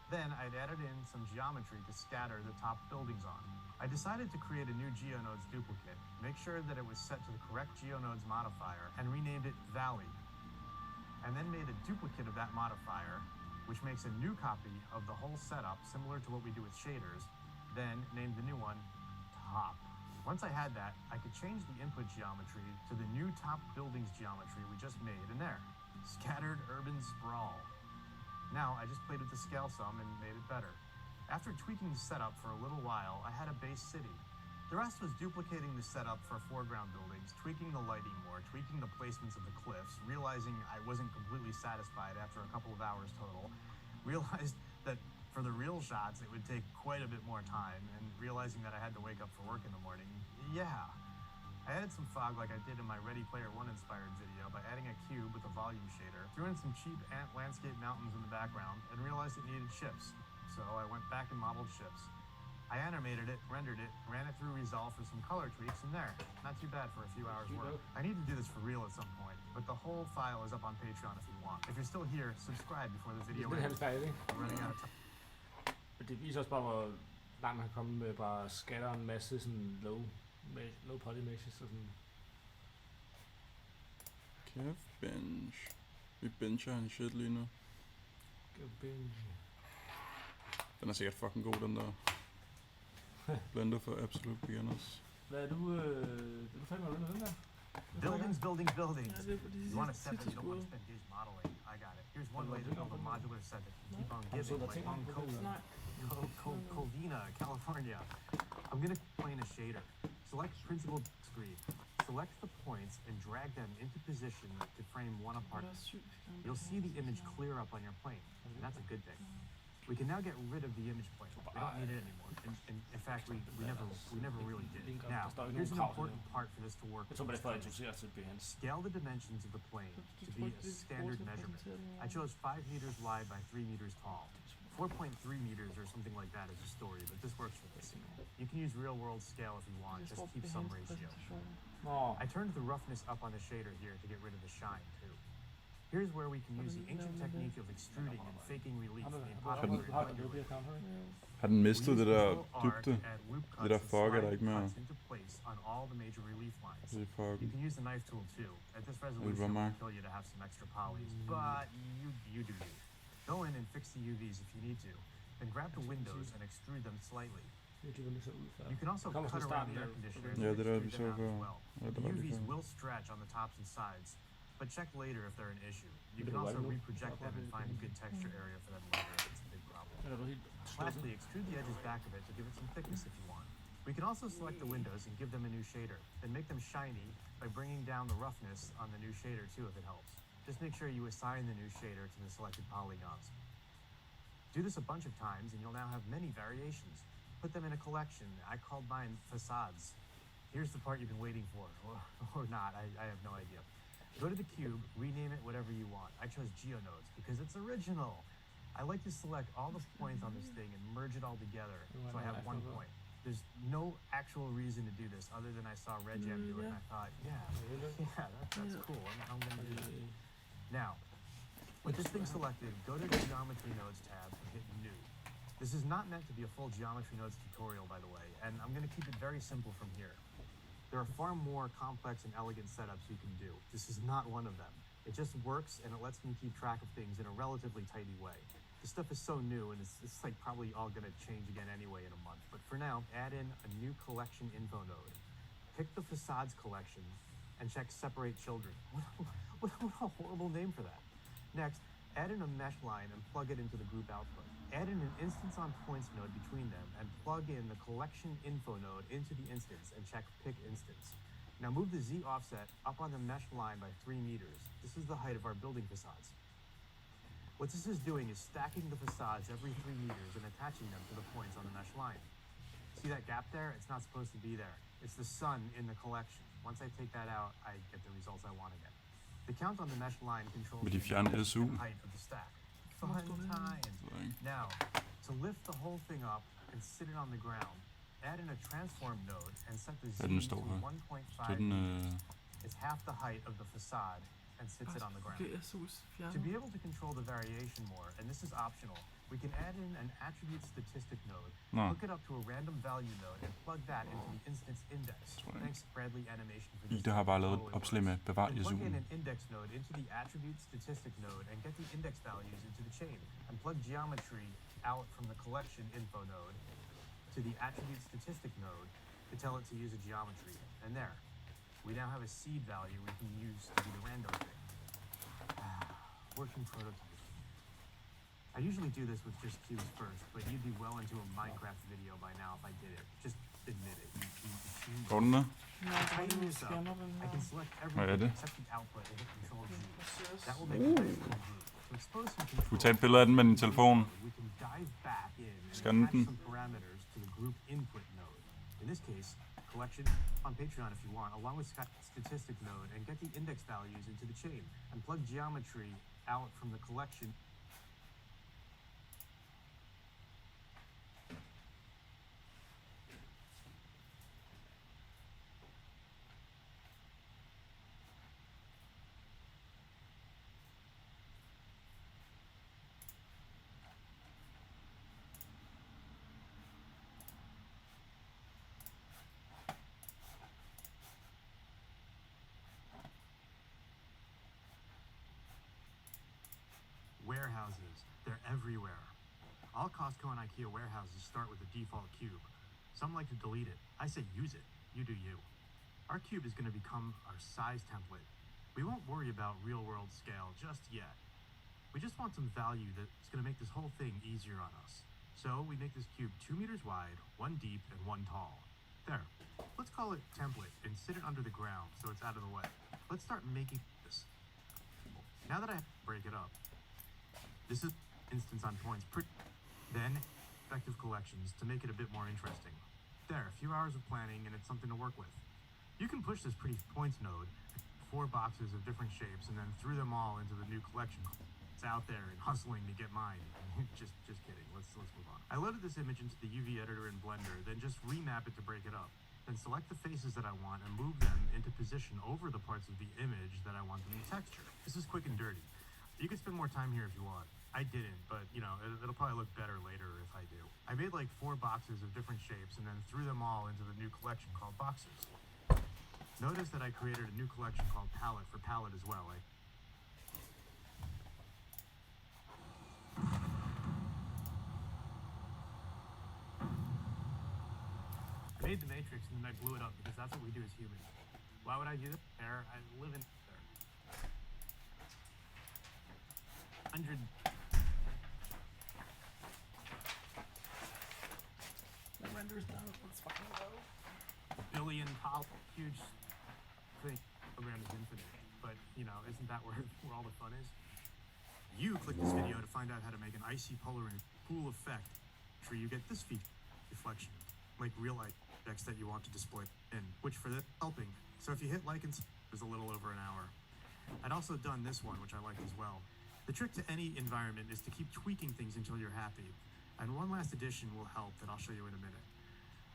Then I'd added in some geometry to scatter the top buildings on. I decided to create a new GeoNodes duplicate, make sure that it was set to the correct GeoNodes modifier, and renamed it Valley. And then made a duplicate of that modifier, which makes a new copy of the whole setup similar to what we do with shaders, then named the new one Top. Once I had that, I could change the input geometry to the new top buildings geometry we just made in there. Scattered urban sprawl. Now I just played with the scale some and made it better. After tweaking the setup for a little while, I had a base city. The rest was duplicating the setup for foreground buildings, tweaking the lighting more, tweaking the placements of the cliffs, realizing I wasn't completely satisfied after a couple of hours total, realized that for the real shots, it would take quite a bit more time, and realizing that I had to wake up for work in the morning, yeah. I added some fog like I did in my Ready Player One inspired video by adding a cube with a volume shader, threw in some cheap ant landscape mountains in the background, and realized it needed ships. So I went back and modeled ships. I animated it, rendered it, ran it through Resolve for some color tweaks, and there. Not too bad for a few hours work. I need to do this for real at some point, but the whole file is up on Patreon if you want. If you're still here, subscribe before the video Det er ends. hans færdig, ikke? I'm running out of time. Men det viser også bare, hvor langt man kan komme med bare skatter en masse sådan low poly meshes og sådan. Calf bench. Vi bencher en shit lige nu. Den er sikkert fucking god, den der. Blender for absolute beginners. Hvad er du fandme med den der? Buildings, buildings, buildings. Ja, det er fordi, You want a set that you don't skud. want to spend days modeling? I got it. Here's one way to build a modular set that can keep on Har du giving, siddet og like tænkt on på det? Nej. Covina, California. I'm gonna plane a shader. Select principal screen. Select the points and drag them into position to frame one apart. Det er sygt. You'll see the image clear up on your plane, and that's a good thing. We can now get rid of the image plane. We don't need it anymore. In fact, we never really did. Now, here's an important part for this to work. Jeg tror bare, det er for at introducere til behans. Scale the dimensions of the plane to be a standard measurement. I chose 5 meters wide by 3 meters tall. 4.3 meters or something like that is a story, but this works for this. You can use real world scale if you want, just keep some ratio. Nå, I turned the roughness up on the shader here to get rid of the shine too. Here's where we can use the ancient technique of extruding and faking relief made popular in har du Wonder det Woman. account her? Har den We mistet use det der control R dybde? to add loop cuts Det der and fog er der slide ikke mere. cuts into place on all the major relief lines. Det er fuck. You can use the knife tool too. At this Well, resolution, it Mark. will kill you to have some extra polys, but you do you. Go in and fix the UVs if you need to. Then grab the windows and extrude them slightly. Jeg klipper lige så ud før. You can also Kommer cut fra around starten the air af. conditioners Ja, and det der, vi extrude them så out as før. well. Ja, The der var lige UVs før. will stretch on the tops and sides, but check later if they're an issue. You Det can var also ikke nu. reproject them and find a good texture area for them later if it's a big problem. Eller er du helt Lastly, extrude the edges back of it to give it some thickness if you want. We can also select the windows and give them a new shader, then make them shiny by bringing down the roughness on the new shader too if it helps. Just make sure you assign the new shader to the selected polygons. Do this a bunch of times and you'll now have many variations. Put them in a collection. I called mine facades. Here's the part you've been waiting for, or not, I have no idea. Go to the cube, rename it whatever you want. I chose geonodes because it's original. I like to select all the points on this thing and merge it all together so I have one point. There's no actual reason to do this other than I saw Regem do it and I thought, that's cool. I'm going to do that. Now, with this thing selected, go to the Geometry Nodes tab and hit New. This is not meant to be a full Geometry Nodes tutorial, by the way, and I'm going to keep it very simple from here. There are far more complex and elegant setups you can do. This is not one of them. It just works and it lets me keep track of things in a relatively tidy way. This stuff is so new and it's like probably all going to change again anyway in a month. But for now, add in a new collection info node. Pick the facades collection and check separate children. What a horrible name for that. Next, add in a mesh line and plug it into the group output. Add in an instance on points node between them and plug in the collection info node into the instance and check pick instance. Now move the Z offset up on the mesh line by 3 meters. This is the height of our building facades. What this is doing is stacking the facades every 3 meters and attaching them to the points on the mesh line. See that gap there? It's not supposed to be there. It's the sun in the collection. Once I take that out, I get the results I want to get. The count on the mesh line controls Vil de the fjerne width SU? and height of the stack. Fun times. Så, ikke? Now, to lift the whole thing up and sit it on the ground, add in a transform node and set the Z Hvad den to står her? 1.5 Så er den... meters. It's half the height of the facade and sits it on the ground. Okay, SU's To fjernet. be able to control the variation more, and this is optional, we can add in an attribute statistic node, Nå, hook it up to a random value node, and plug that into the instance index. Right. Thanks, Bradley Animation, for this. Ida har bare lavet et Totally opslag med works. bevar And plug in SU'en. an index node into the attribute statistic node and get the index values into the chain, and plug geometry out from the collection info node to the attribute statistic node to tell it to use a geometry. And there, we now have a seed value we can use to do the random thing. Working prototype. I usually do this with just cubes first, but you'd be well into a Minecraft video by now if I did it. Just admit it. You Går den der? Nej, der er tighten ingen this up. scanner, den I her. can select Hvad er everything det? except the output and hit Control G. Yes. That will make it nice and neat. To expose some Du control, tage et billede af den med din telefon. we can dive back in and Scanne attach den. some parameters to the group input node. In this case, collection on Patreon if you want, along with statistic node, and get the index values into the chain and plug geometry out from the collection. Warehouses, they're everywhere. All Costco and IKEA warehouses start with a default cube. Some like to delete it. I say use it. You do you. Our cube is going to become our size template. We won't worry about real-world scale just yet. We just want some value that's going to make this whole thing easier on us. So we make this cube 2 meters wide, 1 deep, and 1 tall. There. Let's call it template and sit it under the ground so it's out of the way. Let's start making this. Now that I have to break it up, this is instance on points. Then effective collections to make it a bit more interesting. There, a few hours of planning and it's something to work with. You can push this pretty points node, 4 boxes of different shapes, and then threw them all into the new collection. It's out there and hustling to get mine. just kidding. Let's move on. I loaded this image into the UV editor in Blender, then just remap it to break it up. Then select the faces that I want and move them into position over the parts of the image that I want them in texture. This is quick and dirty. You can spend more time here if you want. I didn't, but you know, it'll probably look better later if I do. I made like 4 boxes of different shapes and then threw them all into the new collection called boxes. Notice that I created a new collection called palette for palette as well. I made the matrix and then I blew it up because that's what we do as humans. Why would I do that? There, I live in there. 100. The render's done. Let's fucking go. Billion huge thing. Program is infinite, but you know, isn't that where all the fun is? You click this video to find out how to make an icy polar and cool effect. Sure, you get this feature, reflection, like real life objects that you want to display in, which for this helping. So if you hit like and there's a little over an hour. I'd also done this one, which I liked as well. The trick to any environment is to keep tweaking things until you're happy. And one last addition will help that I'll show you in a minute.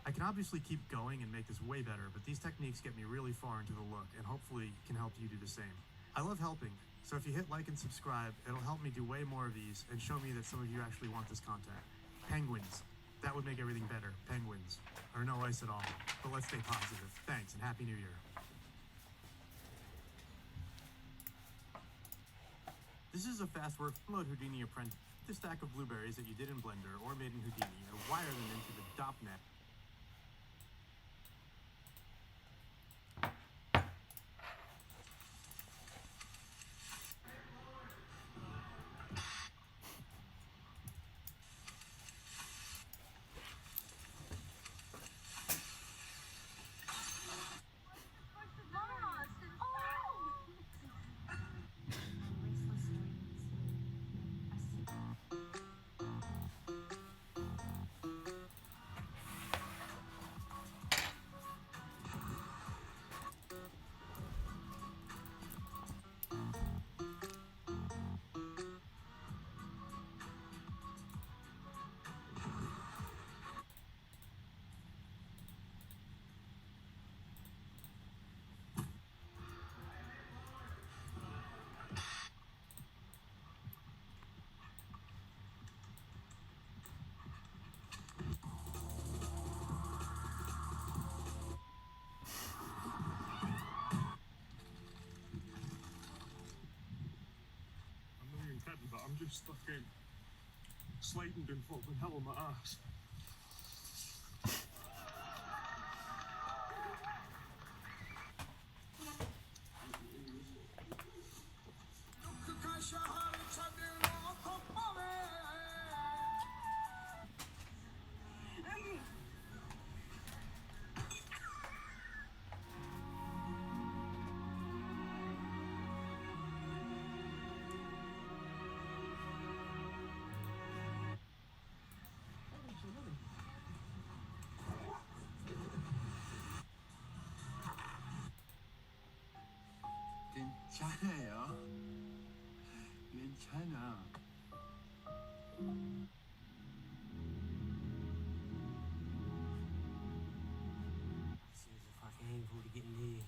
I can obviously keep going and make this way better, but these techniques get me really far into the look and hopefully can help you do the same. I love helping, so if you hit like and subscribe, it'll help me do way more of these and show me that some of you actually want this content. Penguins. That would make everything better. Penguins. Or no ice at all. But let's stay positive. Thanks and Happy New Year. This is a fast work mode Houdini apprentice. The stack of blueberries that you did in Blender or made in Houdini and wire them into the DOP.NET. But I'm just fucking sliding down fucking hell on my ass. 괜찮아요. 괜찮아. Seems a fucking handful to get in here.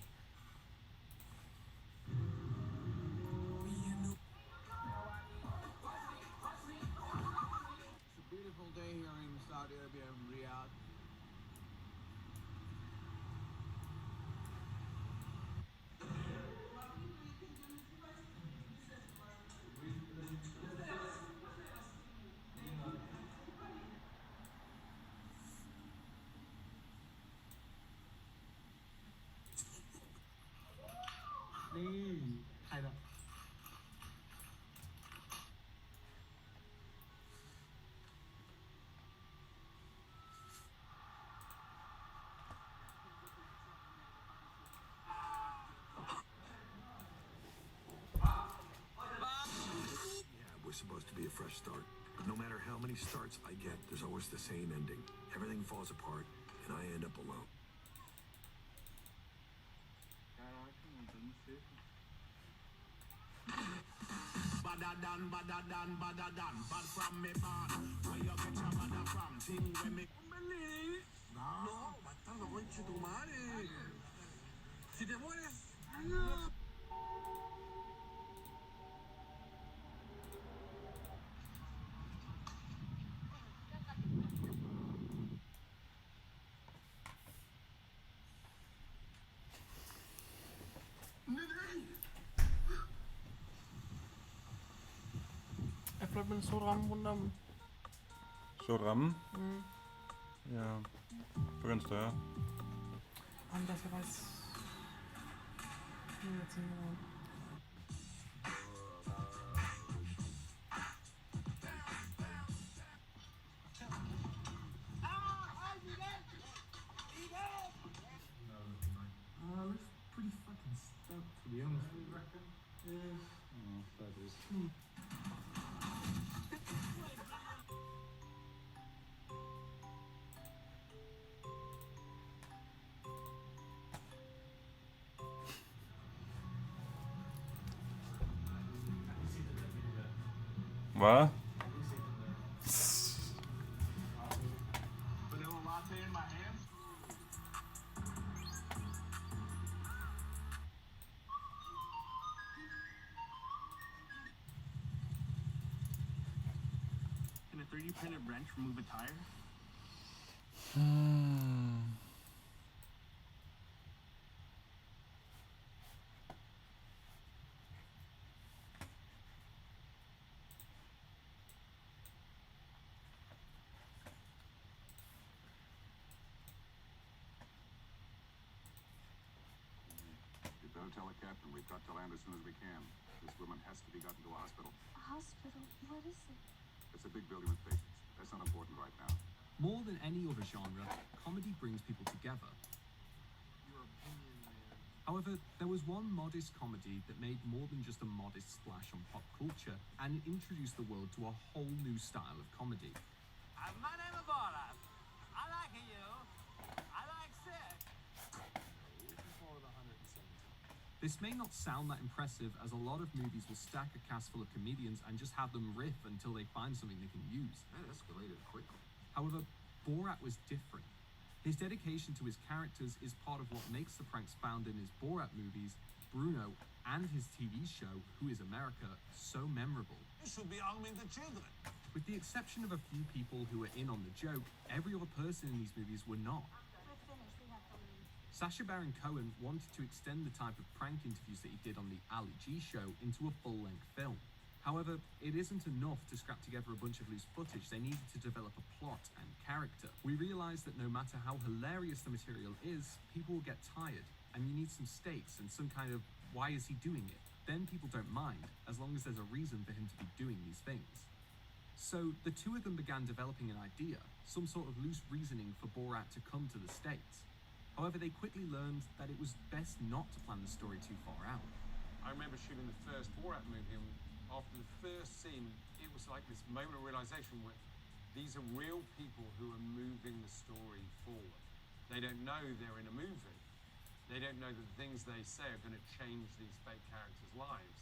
It's a beautiful day here in Saudi Arabia, Riyadh. We're supposed to be a fresh start. But no matter how many starts I get, there's always the same ending. Everything falls apart, and I end up alone. Badadan, bad from me bad. Where you get your bada from? Thing where me... No, matando conche tu madre. Si te mueres... No. Jeg fløj med en sort ramme rundt om. Sort ramme? Ja. På den større. Jamen, der skal faktisk... Nu jeg tænker mig om. Looks pretty fucking stuck, to be honest with you. Hvad? Vanilla latte in my hand. Can a 3D printed wrench remove a tire? You better tell the captain we've got to land as soon as we can. This woman has to be gotten to a hospital. A hospital? What is it? It's a big building with patients. That's not important right now. More than any other genre, comedy brings people together. However, there was one modest comedy that made more than just a modest splash on pop culture and introduced the world to a whole new style of comedy. My name is Borat. I like you. I like sex. This may not sound that impressive, as a lot of movies will stack a cast full of comedians and just have them riff until they find something they can use. That escalated quickly. However, Borat was different. His dedication to his characters is part of what makes the pranks found in his Borat movies, Bruno, and his TV show, Who is America, so memorable. You should be arming the children. With the exception of a few people who were in on the joke, every other person in these movies were not. We're finished. We have to leave. Sacha Baron Cohen wanted to extend the type of prank interviews that he did on the Ali G show into a full-length film. However, it isn't enough to scrap together a bunch of loose footage. They needed to develop a plot and character. We realised that no matter how hilarious the material is, people will get tired, and you need some stakes and some kind of why is he doing it? Then people don't mind, as long as there's a reason for him to be doing these things. So the two of them began developing an idea, some sort of loose reasoning for Borat to come to the States. However, they quickly learned that it was best not to plan the story too far out. I remember shooting the first Borat movie, and after the first scene, it was like this moment of realization where these are real people who are moving the story forward. They don't know they're in a movie. They don't know that the things they say are going to change these fake characters' lives,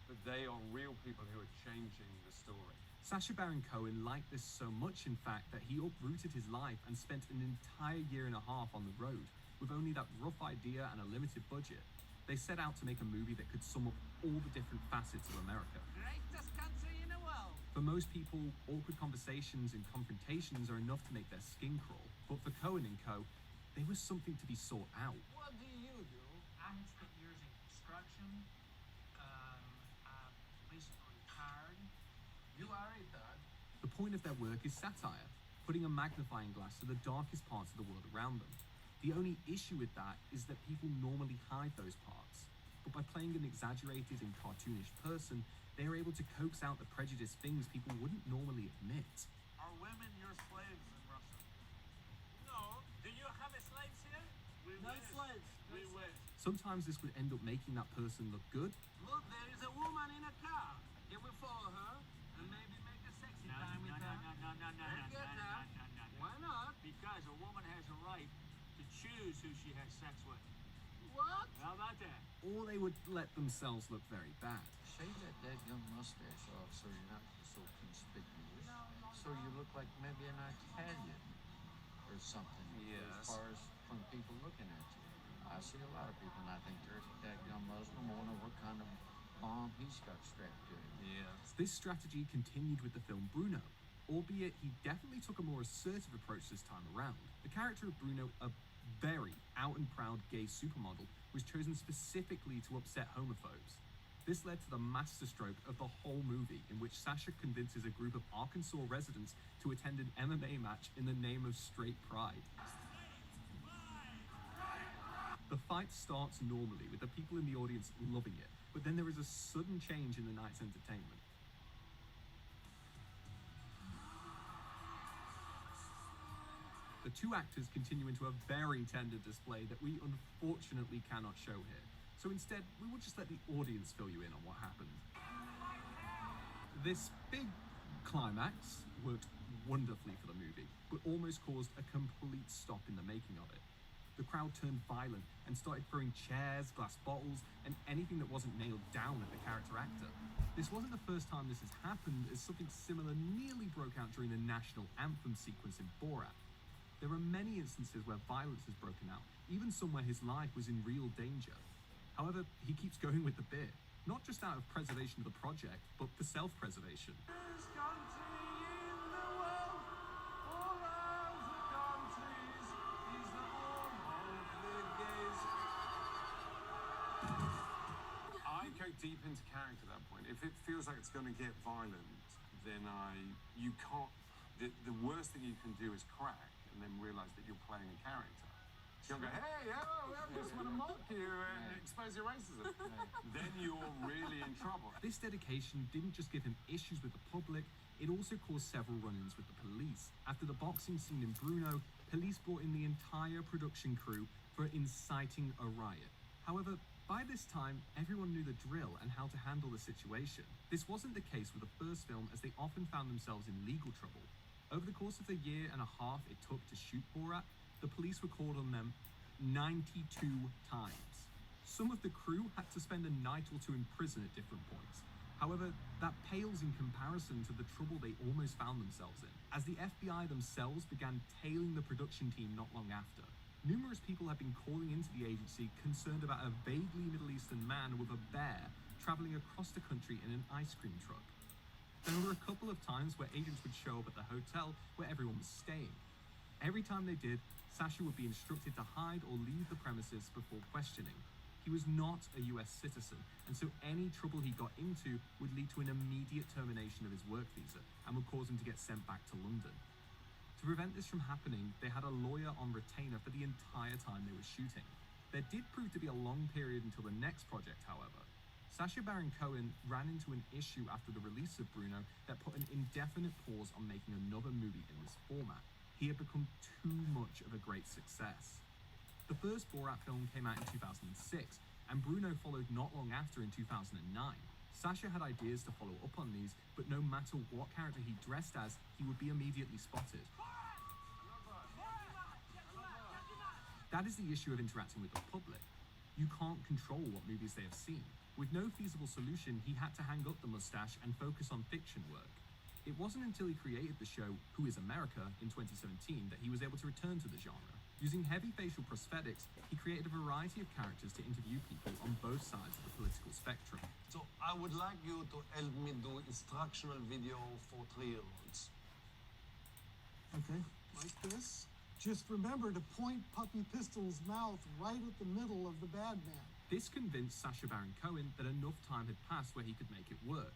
but they are real people who are changing the story. Sacha Baron Cohen liked this so much, in fact, that he uprooted his life and spent an entire year and a half on the road. With only that rough idea and a limited budget, they set out to make a movie that could sum up all the different facets of America. Greatest country in the world. For most people, awkward conversations and confrontations are enough to make their skin crawl. But for Cohen and Co., they were something to be sought out. What do you do? I had spent years in construction. I recently retired. You are retired. The point of their work is satire, putting a magnifying glass to the darkest parts of the world around them. The only issue with that is that people normally hide those parts. But by playing an exaggerated and cartoonish person, they are able to coax out the prejudiced things people wouldn't normally admit. Are women your slaves in Russia? No. Do you have slaves here? We no wish. Slaves. We wish. Sometimes this would end up making that person look good. Look, there is a woman in a car. If we follow her and maybe make a sexy time with her. No. Why not? Because a woman has a right to choose who she has sex with. What? How about that? Or they would let themselves look very bad. Shave that dadgum mustache off so you're not so conspicuous. So you look like maybe an Italian or something. Yes. As far as from people looking at you. I see a lot of people and I think they're dadgum Muslim. I wonder what kind of bomb he's got strapped to him. Yes. This strategy continued with the film Bruno, albeit he definitely took a more assertive approach this time around. The character of Bruno, a very out and proud gay supermodel, was chosen specifically to upset homophobes. This led to the masterstroke of the whole movie, in which Sacha convinces a group of Arkansas residents to attend an MMA match in the name of straight pride. The fight starts normally, with the people in the audience loving it, but then there is a sudden change in the night's entertainment. The two actors continue into a very tender display that we unfortunately cannot show here. So instead, we will just let the audience fill you in on what happened. This big climax worked wonderfully for the movie, but almost caused a complete stop in the making of it. The crowd turned violent and started throwing chairs, glass bottles, and anything that wasn't nailed down at the character actor. This wasn't the first time this has happened, as something similar nearly broke out during the national anthem sequence in Borat. There are many instances where violence has broken out, even some where his life was in real danger. However, he keeps going with the bit, not just out of preservation of the project, but for self-preservation. I go deep into character at that point. If it feels like it's going to get violent, then you can't. The worst thing you can do is crack and then realize that you're playing a character. You don't go, hey, I just want to mock you and expose your racism. Then you're really in trouble. This dedication didn't just give him issues with the public, it also caused several run-ins with the police. After the boxing scene in Bruno, police brought in the entire production crew for inciting a riot. However, by this time, everyone knew the drill and how to handle the situation. This wasn't the case with the first film, as they often found themselves in legal trouble. Over the course of the year and a half it took to shoot Borat, the police were called on them 92 times. Some of the crew had to spend a night or two in prison at different points. However, that pales in comparison to the trouble they almost found themselves in, as the FBI themselves began tailing the production team not long after. Numerous people have been calling into the agency concerned about a vaguely Middle Eastern man with a bear traveling across the country in an ice cream truck. There were a couple of times where agents would show up at the hotel where everyone was staying. Every time they did, Sacha would be instructed to hide or leave the premises before questioning. He was not a US citizen, and so any trouble he got into would lead to an immediate termination of his work visa and would cause him to get sent back to London. To prevent this from happening, they had a lawyer on retainer for the entire time they were shooting. There did prove to be a long period until the next project, however. Sacha Baron Cohen ran into an issue after the release of Bruno that put an indefinite pause on making another movie in this format. He had become too much of a great success. The first Borat film came out in 2006, and Bruno followed not long after in 2009. Sacha had ideas to follow up on these, but no matter what character he dressed as, he would be immediately spotted. That is the issue of interacting with the public. You can't control what movies they have seen. With no feasible solution, he had to hang up the mustache and focus on fiction work. It wasn't until he created the show Who is America in 2017 that he was able to return to the genre. Using heavy facial prosthetics, he created a variety of characters to interview people on both sides of the political spectrum. So I would like you to help me do instructional video for 3-year-olds. Okay, like this. Just remember to point Puppy Pistol's mouth right at the middle of the bad man. This convinced Sacha Baron Cohen that enough time had passed where he could make it work.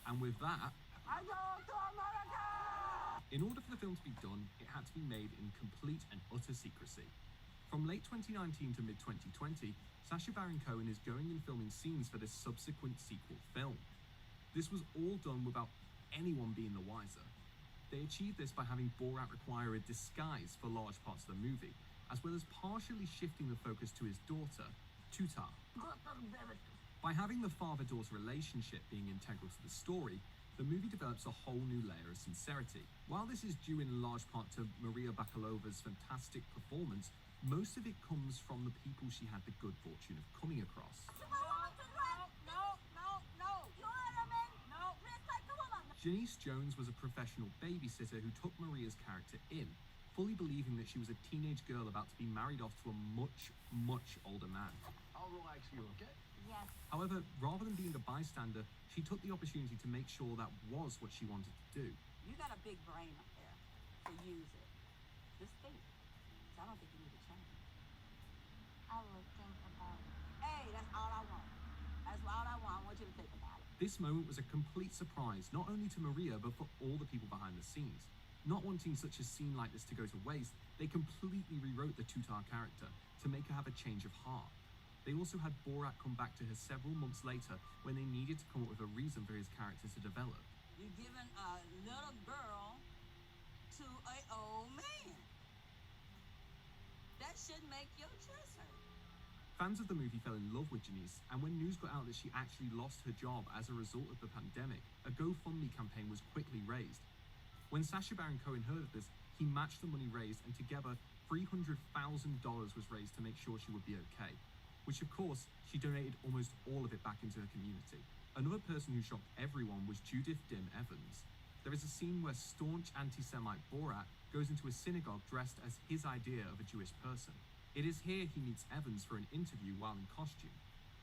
And with that, I go to America! in order for the film to be done, it had to be made in complete and utter secrecy. From late 2019 to mid-2020, Sacha Baron Cohen is going and filming scenes for this subsequent sequel film. This was all done without anyone being the wiser. They achieved this by having Borat require a disguise for large parts of the movie, as well as partially shifting the focus to his daughter, Tutar. By having the father-daughter relationship being integral to the story, the movie develops a whole new layer of sincerity. While this is due in large part to Maria Bakalova's fantastic performance, most of it comes from the people she had the good fortune of coming across. Janice Jones was a professional babysitter who took Maria's character in, fully believing that she was a teenage girl about to be married off to a much, much older man. I'll relax you, okay? Yes. However, rather than being a bystander, she took the opportunity to make sure that was what she wanted to do. You got a big brain up there, so use it. Just think. 'Cause I don't think you need to change. I will think about it. Hey, that's all I want. That's all I want. I want you to think about it. This moment was a complete surprise, not only to Maria, but for all the people behind the scenes. Not wanting such a scene like this to go to waste, they completely rewrote the Tutar character to make her have a change of heart. They also had Borat come back to her several months later when they needed to come up with a reason for his character to develop. You're giving a little girl to an old man. That should make your chest hurt. Fans of the movie fell in love with Janice, and when news got out that she actually lost her job as a result of the pandemic, a GoFundMe campaign was quickly raised. When Sacha Baron Cohen heard of this, he matched the money raised, and together $300,000 was raised to make sure she would be okay. Which, of course, she donated almost all of it back into her community. Another person who shocked everyone was Judith Dim Evans. There is a scene where staunch anti-Semite Borat goes into a synagogue dressed as his idea of a Jewish person. It is here he meets Evans for an interview while in costume.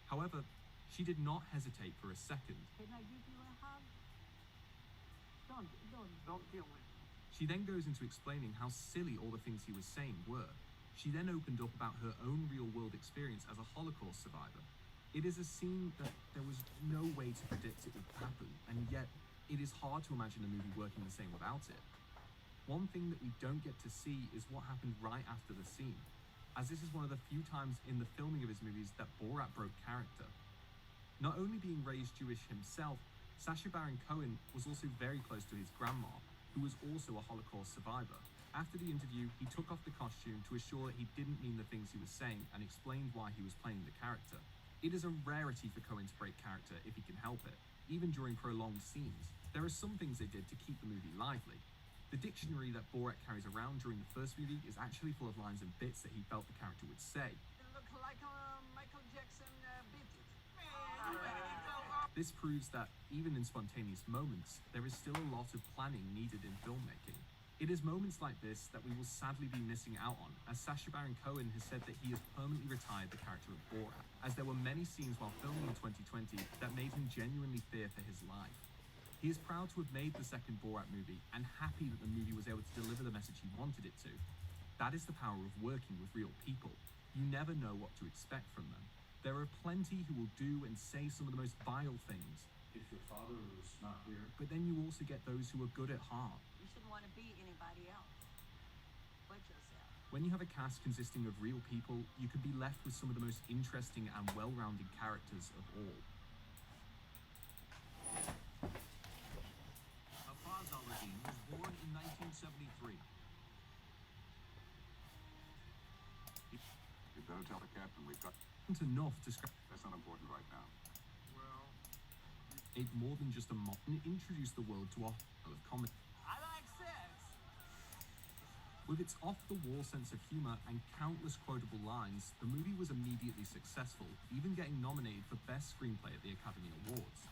However, she did not hesitate for a second. Can I give you a hug? Don't kill me. She then goes into explaining how silly all the things he was saying were. She then opened up about her own real-world experience as a Holocaust survivor. It is a scene that there was no way to predict it would happen, and yet it is hard to imagine a movie working the same without it. One thing that we don't get to see is what happened right after the scene, as this is one of the few times in the filming of his movies that Borat broke character. Not only being raised Jewish himself, Sacha Baron Cohen was also very close to his grandma, who was also a Holocaust survivor. After the interview, he took off the costume to assure that he didn't mean the things he was saying and explained why he was playing the character. It is a rarity for Cohen to break character if he can help it, even during prolonged scenes. There are some things they did to keep the movie lively. The dictionary that Borat carries around during the first movie is actually full of lines and bits that he felt the character would say. It looks like Michael Jackson beat it. This proves that, even in spontaneous moments, there is still a lot of planning needed in filmmaking. It is moments like this that we will sadly be missing out on, as Sacha Baron Cohen has said that he has permanently retired the character of Borat, as there were many scenes while filming in 2020 that made him genuinely fear for his life. He is proud to have made the second Borat movie and happy that the movie was able to deliver the message he wanted it to. That is the power of working with real people. You never know what to expect from them. There are plenty who will do and say some of the most vile things. If your father was not here. But then you also get those who are good at heart. You shouldn't want to be anybody else but yourself. When you have a cast consisting of real people, you can be left with some of the most interesting and well-rounded characters of all. Hafez al-Assad was born in 1973. You better tell the captain we've got... Enough to scrap. That's not important right now. Well, It more than just a mock and introduced the world to a whole of comedy. I like sex. With its off-the-wall sense of humor and countless quotable lines, the movie was immediately successful, even getting nominated for Best Screenplay at the Academy Awards.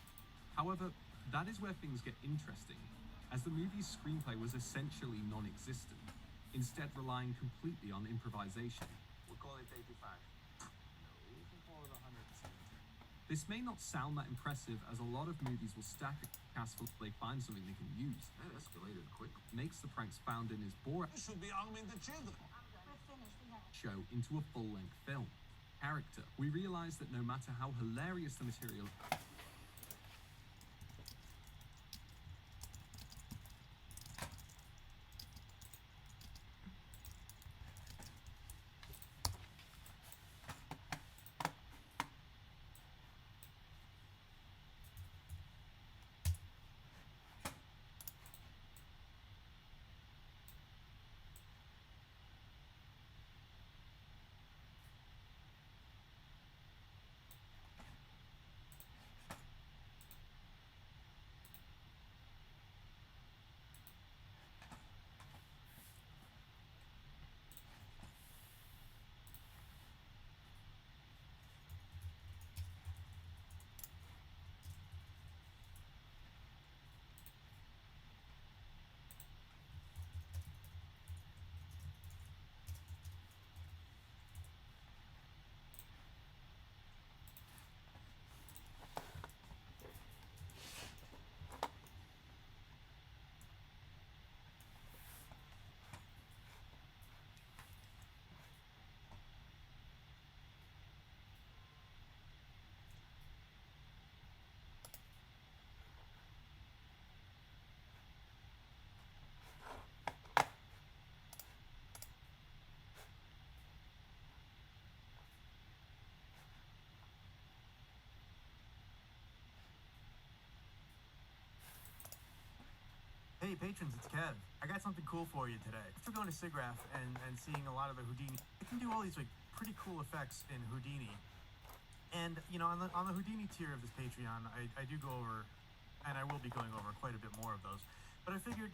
However, that is where things get interesting, as the movie's screenplay was essentially non-existent, instead relying completely on improvisation. We'll call it 85. No, we can call it 117. This may not sound that impressive, as a lot of movies will stack a cast full they find something they can use. That escalated quick. Makes the pranks found in his bore You should be arming the children. We're finished. We have show into a full-length film. Character. We realize that no matter how hilarious the material, Hey patrons, it's Kev. I got something cool for you today. After going to SIGGRAPH and seeing a lot of the Houdini, it can do all these like pretty cool effects in Houdini. And you know, on the Houdini tier of this Patreon, I do go over, and I will be going over quite a bit more of those. But I figured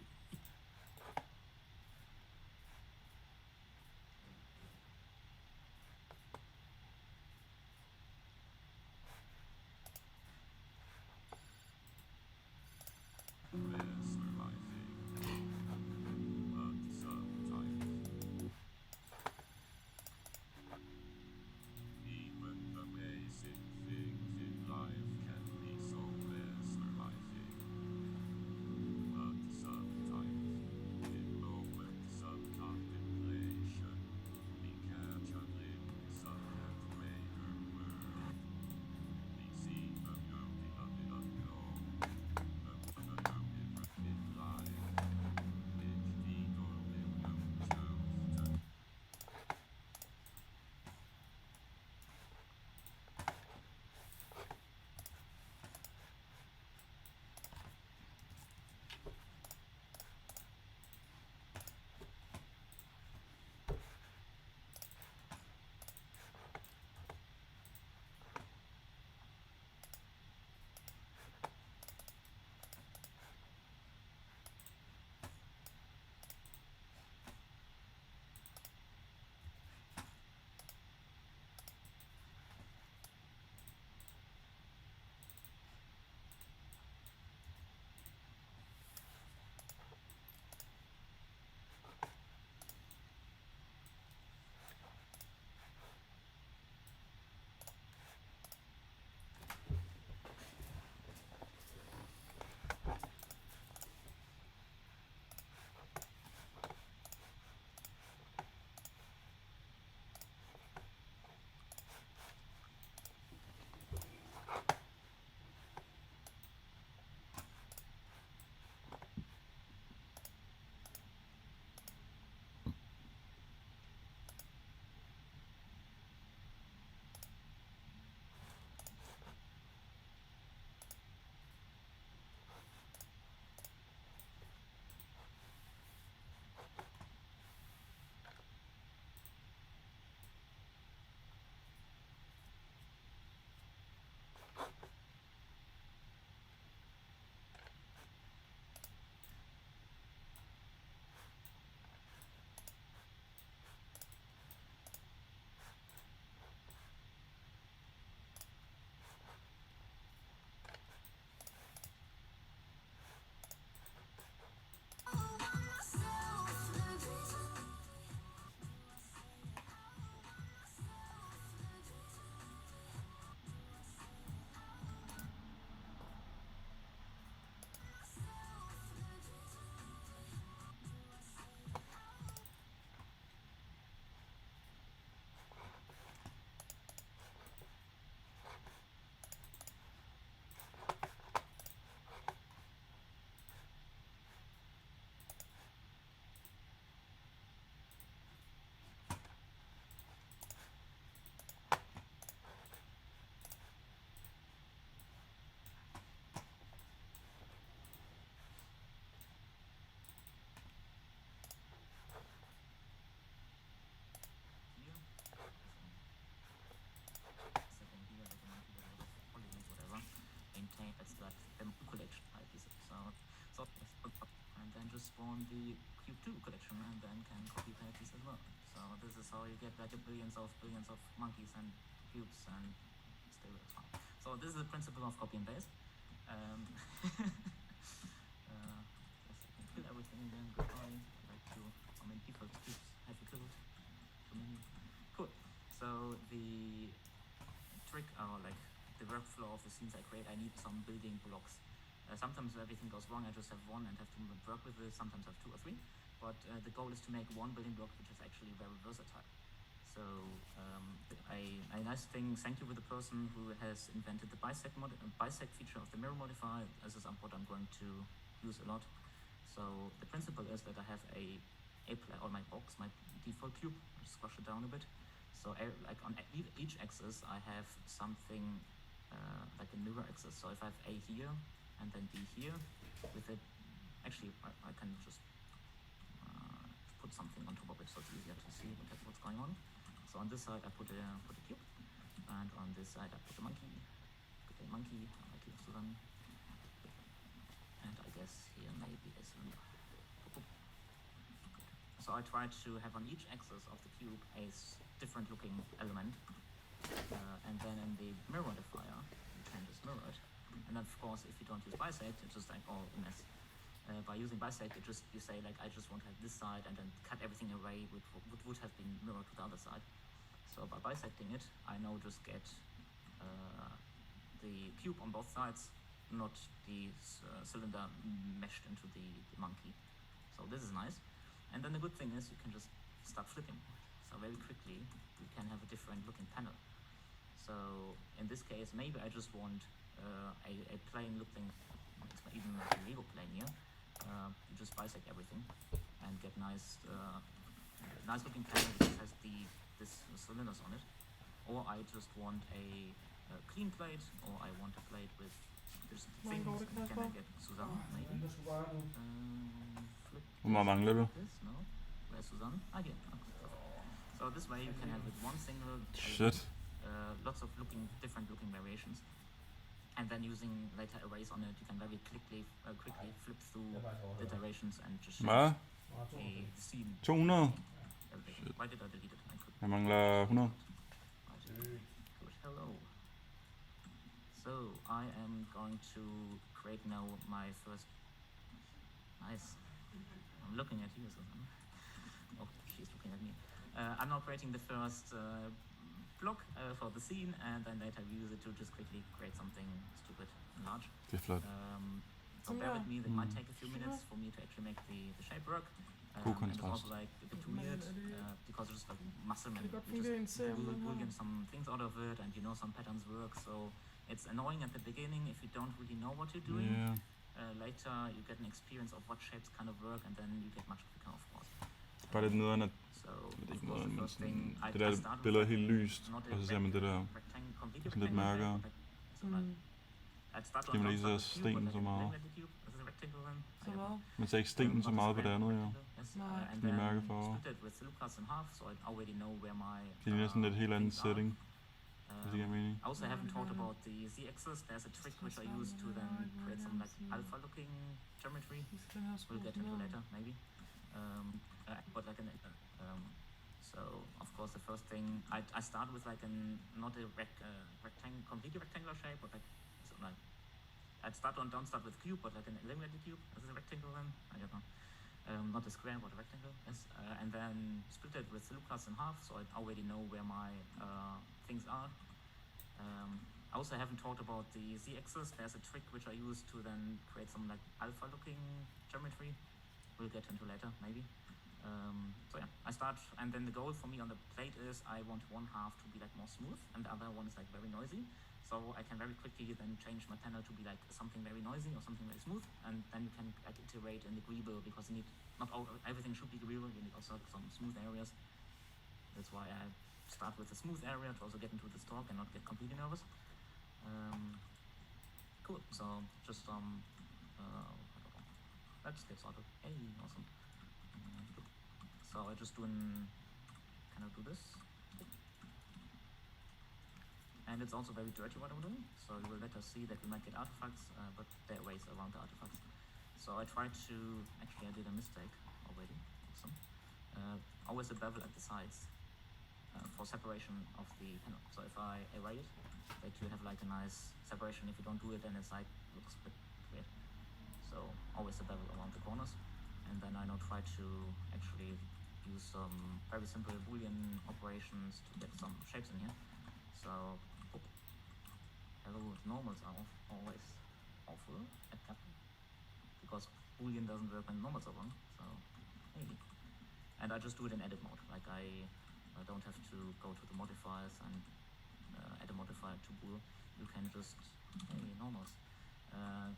2 collection and then can copy paste these as well. So this is how you get like billions of monkeys and cubes and still it's fine. So this is the principle of copy and paste. Yes, I can kill everything then goodbye. Like to how many default cubes have you killed? Too many. Cool. So the trick or like the workflow of the scenes I create, I need some building blocks. Sometimes everything goes wrong, I just have one and have to work with it, sometimes I have 2 or 3, but the goal is to make one building block which is actually very versatile. So a nice thing, thank you with the person who has invented the bisect feature of the mirror modifier. This is what I'm going to use a lot. So the principle is that I have or my box, my default cube, I'll just squash it down a bit. So like on each axis I have something like a mirror axis. So if I have A here and then B here, with it, actually I can just put something on top of it so it's easier to see what's going on. So on this side I put a cube, and on this side I put a monkey. Put a monkey, I like to run. And I guess here maybe a loop. So I try to have on each axis of the cube a different looking element, and then in the mirror modifier you can just mirror it. And then of course if you don't use bisect, it's just like all a mess. By using bisect, you say like I just want to have this side and then cut everything away which would have been mirrored to the other side. So by bisecting it, I now just get the cube on both sides, not the cylinder meshed into the monkey. So this is nice. And then the good thing is you can just start flipping. So very quickly you can have a different looking panel. So in this case, maybe I just want a plain looking, even like a Lego plane here. You just bisect everything and get nice looking panel which has this cylinders on it. Or I just want a clean plate, or I want a plate with just things. Can I get Suzanne maybe? Hvor meget mangler du? No? Where's Suzanne? Ah, here. Okay. So this way you can have it one single Shit. lots of different looking variations. And then using later arrays on it, you can very quickly flip through the iterations and just Hvad? a scene. 200? Shit. Why did I delete it? Jeg mangler 100. Good. Hello. So I am going to create now my first. Nice. I'm looking at you, Susan. Oh, she's looking at me. I'm now creating the first block for the scene, and then later we use it to just quickly create something stupid and large. Det er flot. So bear with me, that might take a few minutes for me to actually make the shape work. God And it's kontrast. also like a bit weird because it's just like muscle memory. You just boolean some things out of it, and you know some patterns work. So it's annoying at the beginning if you don't really know what you're doing. Yeah. Later you get an experience of what shapes kind of work, and then you get much quicker, of course. Bare lidt nederen, at So det er ikke of course, nederen, the men first sådan, thing det der start billede er with helt lyst, not a og så ser man det der completely sådan lidt rectangle mørkere. shape, but like- I'd start Fordi on man top ikke of ser the cube, stenen but så like a meget. limited cube. This is a rectangle then. Så hvad? Man ser ikke stenen så meget på det andet, jo. Yes, Nej. and Sådan i then mørke farver. split it with the loop cuts in half, so I already know where my Det ligner sådan et helt andet things are. setting, hvis det giver mening. I also haven't talked about the z-axis. There's a trick which I use to then create some like alpha-looking geometry. We'll get into later, maybe. But like so of course the first thing I start with like not a rectangle, completely rectangular shape, but like so like don't start with cube, but like an eliminated cube. This is a rectangle then. I don't know. Not a square, but a rectangle. Yes, and then split it with loop cuts in half, so I already know where my things are. I also haven't talked about the z-axis. There's a trick which I use to then create some like alpha-looking geometry. We'll get into later, maybe. So yeah, I start, and then the goal for me on the plate is I want one half to be like more smooth, and the other one is like very noisy. So I can very quickly then change my panel to be like something very noisy or something very smooth, and then you can like iterate in agreeable, because you need not all everything should be agreeable. You need also some smooth areas. That's why I start with the smooth area to also get into this talk and not get completely nervous. Cool. So just let's get started. Hey, awesome. So I just can I do this? And it's also very dirty what I'm doing, so you will later see that we might get artifacts, but there are ways around the artifacts. So I tried to, actually I did a mistake already. awesome. Always a bevel at the sides for separation of the panel. So if I erase it, that you have like a nice separation. If you don't do it, then it's like looks a bit weird. So always a bevel around the corners, and then I now try to actually use some very simple Boolean operations to get some shapes in here. So hello, normals are always awful at Captain because Boolean doesn't work when normals are wrong. So hey, and I just do it in edit mode. Like I don't have to go to the modifiers and add a modifier to bool. You can just hey normals.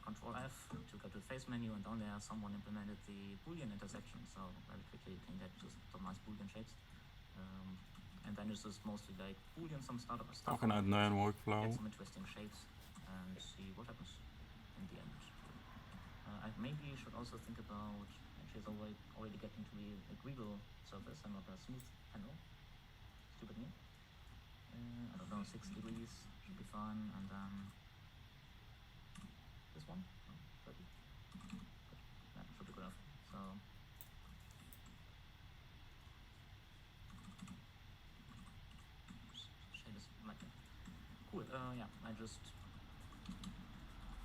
Control F to go to the face menu, and down there someone implemented the Boolean intersection, so very quickly you can get just some nice Boolean shapes. And then it's just mostly like Boolean some stuff, Talking out now in workflow. get some interesting shapes and see what happens in the end. I maybe should also think about, actually it's already getting to be a greeble surface and not a smooth panel. Stupid me. I don't know, 6 degrees should be fine, and then this one, 30. Good. That should be good enough. So shade is like that. Cool. Yeah,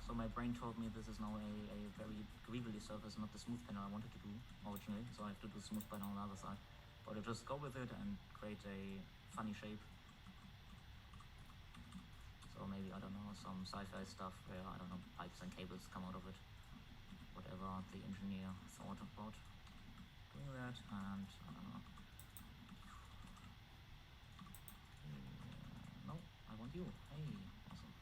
so my brain told me this is now a very greebly surface, not the smooth panel I wanted to do originally. So I have to do smooth panel on the other side. But I just go with it and create a funny shape. So maybe, I don't know, some sci-fi stuff where, I don't know, pipes and cables come out of it. Whatever the engineer thought about doing that, and I don't know. No, I want you. Hey, awesome.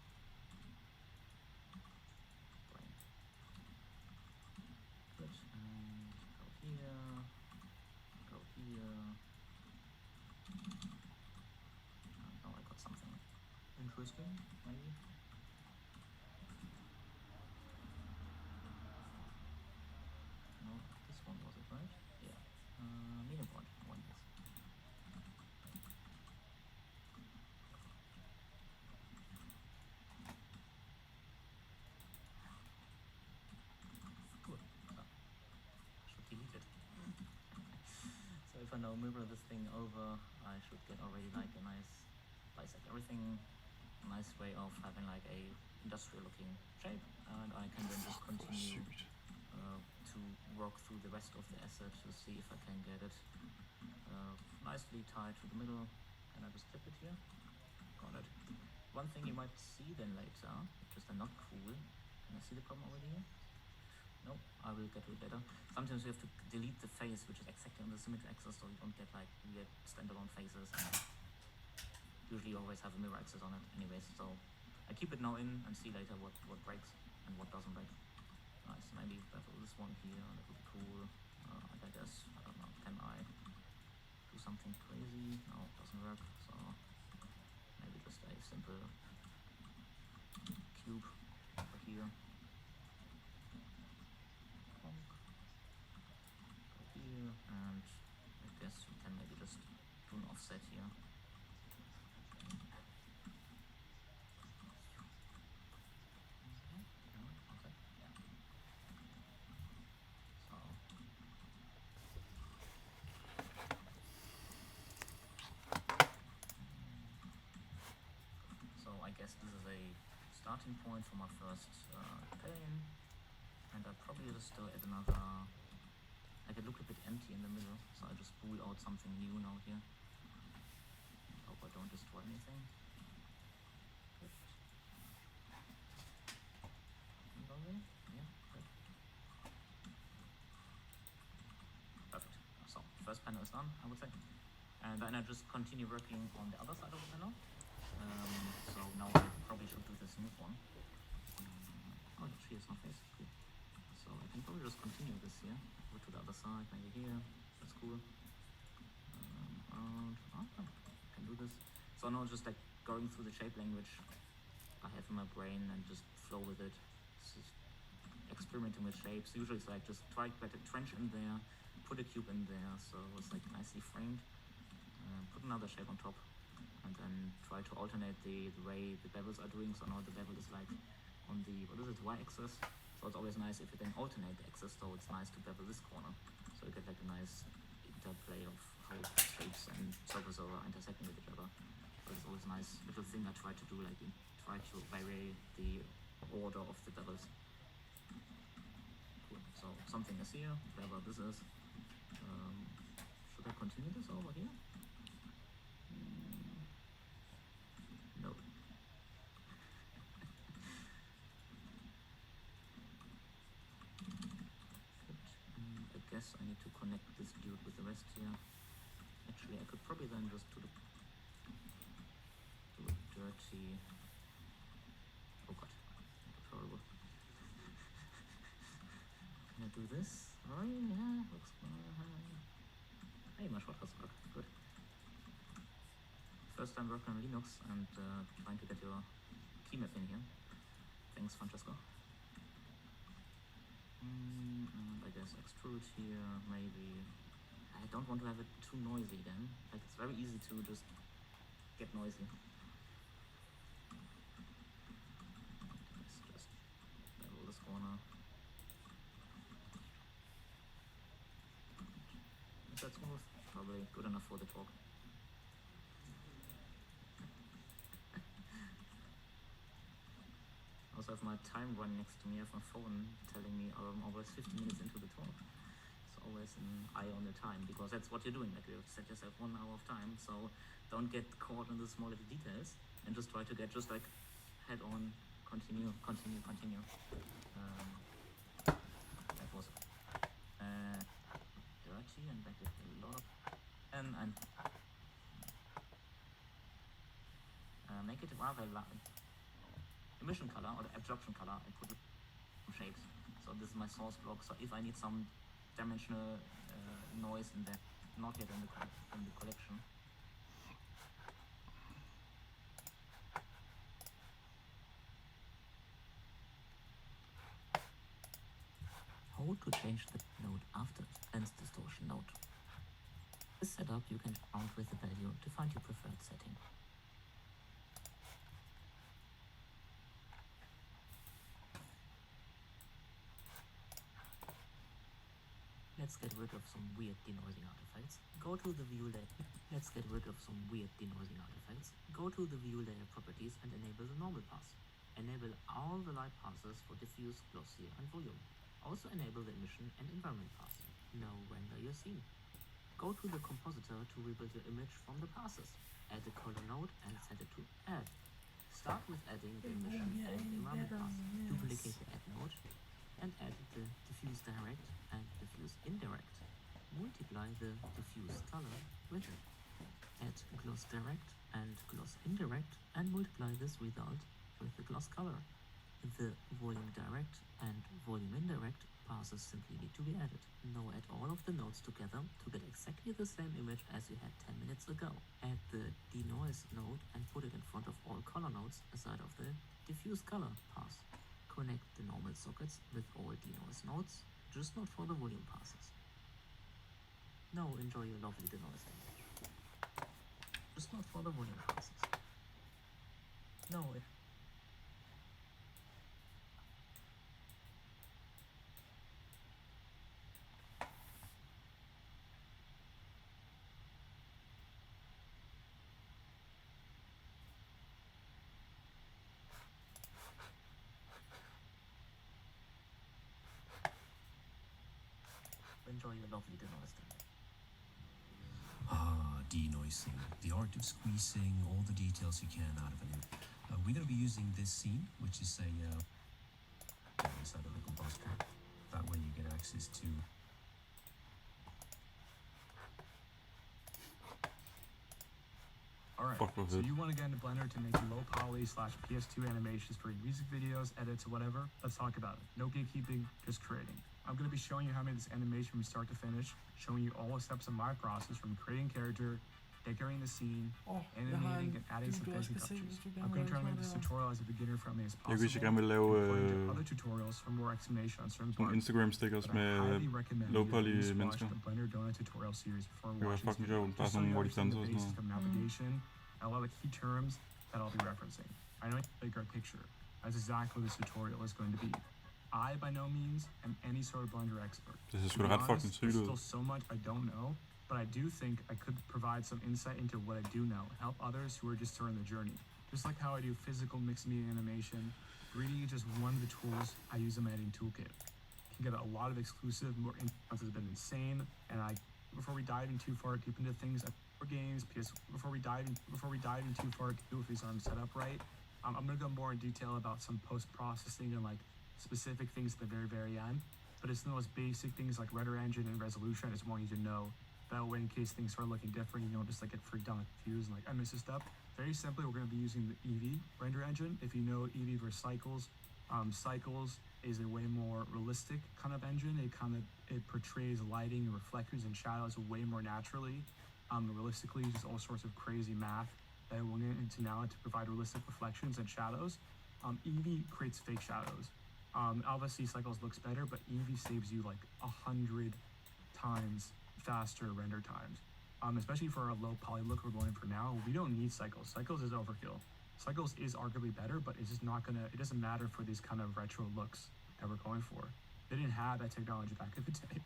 Brain. Good, and go here, go here. And now I got something interesting, maybe. No, this one was it, right? Yeah. Medium point, one yes. Good. So, should delete it. So if I now mirror this thing over, I should get already like a nice bisect everything. Nice way of having like a industrial looking shape, and I can then just continue to work through the rest of the asset to see if I can get it nicely tied to the middle. Can I just clip it here? Got it. One thing you might see then later, which is then not cool. Can I see the problem already here? No, I will get to it later. Sometimes you have to delete the face, which is exactly on the symmetry axis, so you don't get like weird standalone faces. Usually you always have a mirror axis on it anyways, so I keep it now in and see later what breaks and what doesn't break. Nice, maybe bevel this one here, that would be cool. I guess, I don't know, can I do something crazy? No, it doesn't work, so maybe just a simple cube over here. Go here, and I guess we can maybe just do an offset here. I guess this is a starting point for my first pane, and I probably just still add another, like it looked a bit empty in the middle, so I just bool out something new now here. Hope I don't destroy anything. Good. Yeah, good. Perfect. So, first panel is done, I would say. And then I just continue working on the other side of the panel. So now I probably should do the smooth one. Oh, she has no face. Cool. So I can probably just continue this here. Go to the other side, maybe here. That's cool. Can do this. So now just like going through the shape language I have in my brain and just flow with it. Just experimenting with shapes. Usually it's like just try to get a trench in there, put a cube in there, so it's like nicely framed. Put another shape on top. And then try to alternate the way the bevels are doing. So now the bevel is like on the, y-axis. So it's always nice if you then alternate the axis, so it's nice to bevel this corner. So you get like a nice It's always a nice little thing I try to do, like try to vary the order of the levels. Cool. So something is here, whatever this is. Should I continue this over here? No. I guess I need to connect this dude with the rest here. Actually, I could probably then just do a dirty. Oh god, that's horrible. Can I do this? Oh yeah, looks hey, my shortcuts work. Good. First time working on Linux and trying to get your key map in here. Thanks, Francesco. And I guess extrude here, maybe. I don't want to have it too noisy then. Like, it's very easy to just get noisy. Let's just level this corner. Is that smooth? Probably good enough for the talk. I also have my time run next to me. I have my phone telling me I'm always 15 minutes into the talk. It's always an eye on the time, because that's what you're doing. Like, you set yourself 1 hour of time, so don't get caught in the small little details and just try to get just like head on, continue. That was dirty, and that did a lot of and make it rather emission color or the absorption color and put it in shapes. So this is my source block. So if I need some dimensional noise in there, not yet in the collection. How to change the node after lens distortion node. This setup you can count with the value to find your preferred setting. Let's get rid of some weird denoising artifacts. Go to the view layer. Let's get rid of some weird denoising artifacts. Go to the view layer properties and enable the normal pass. Enable all the light passes for diffuse, glossy, and volume. Also enable the emission and environment pass. Now render your scene. Go to the compositor to rebuild your image from the passes. Add a color node and set it to add. Start with adding the emission and environment pass. Duplicate the add node and add the diffuse direct and diffuse indirect. Multiply the diffuse color with it. Add gloss direct and gloss indirect and multiply this result with the gloss color. The volume direct and volume indirect passes simply need to be added. Now add all of the nodes together to get exactly the same image as you had 10 minutes ago. Add the denoise node and put it in front of all color nodes aside of the diffuse color pass. Connect the normal sockets with all denoise nodes, just not for the volume passes. Now enjoy your lovely denoise image. Just not for the volume passes. No, enjoy your lovely denoise image. Denoising, the art of squeezing all the details you can out of an image. We're going to be using this scene, which is a inside of the compositor. That way you get access to Alright, so you want to get into Blender to make low poly / PS2 animations for your music videos, edits, whatever? Let's talk about it. No gatekeeping, just creating. I'm going to be showing you how I made this animation from start to finish, showing you all the steps of my process from creating character, decorating the scene, animating, and adding some fancy touches. I'm going to try to make this tutorial as a beginner-friendly as possible. Hvis jeg gerne vil lave other tutorials for more explanation on certain nogle Instagram stickers med low poly mennesker. The Blender Donut tutorial series before Det var fucking sjovt, bare sådan hvor de danser og sådan noget. From navigation, and a lot of key terms that I'll be referencing. I know you like our picture. That's exactly what this tutorial is going to be. I, by no means, am any sort of Blender expert. Det ser sgu da ret fucking sygt ud. There's still so much I don't know, but but I do think I could provide some insight into what I do know and help others who are just starting the journey. Just like how I do physical mixed media animation, 3D is just one of the tools I use in my editing toolkit. You can get a lot of exclusive, more has been insane, and before we dive in too far deep into things, for games, before we dive in too far deep if these aren't set up right, I'm gonna go more in detail about some post-processing and like specific things at the very, very end. But it's the most basic things like render engine and resolution. I just want you to know that way in case things start looking different, you don't just like get freaked out and confused and like I miss a step. Very simply, we're gonna be using the Eevee render engine. If you know Eevee versus Cycles, Cycles is a way more realistic kind of engine. It portrays lighting and reflectors and shadows way more naturally. Realistically, just all sorts of crazy math that we'll get into now to provide realistic reflections and shadows. Eevee creates fake shadows. Obviously Cycles looks better, but Eevee saves you like 100 times faster render times. Especially for a low poly look we're going for now, we don't need Cycles. Cycles is overkill. Cycles is arguably better, but it's just it doesn't matter for these kind of retro looks that we're going for. They didn't have that technology back in the day.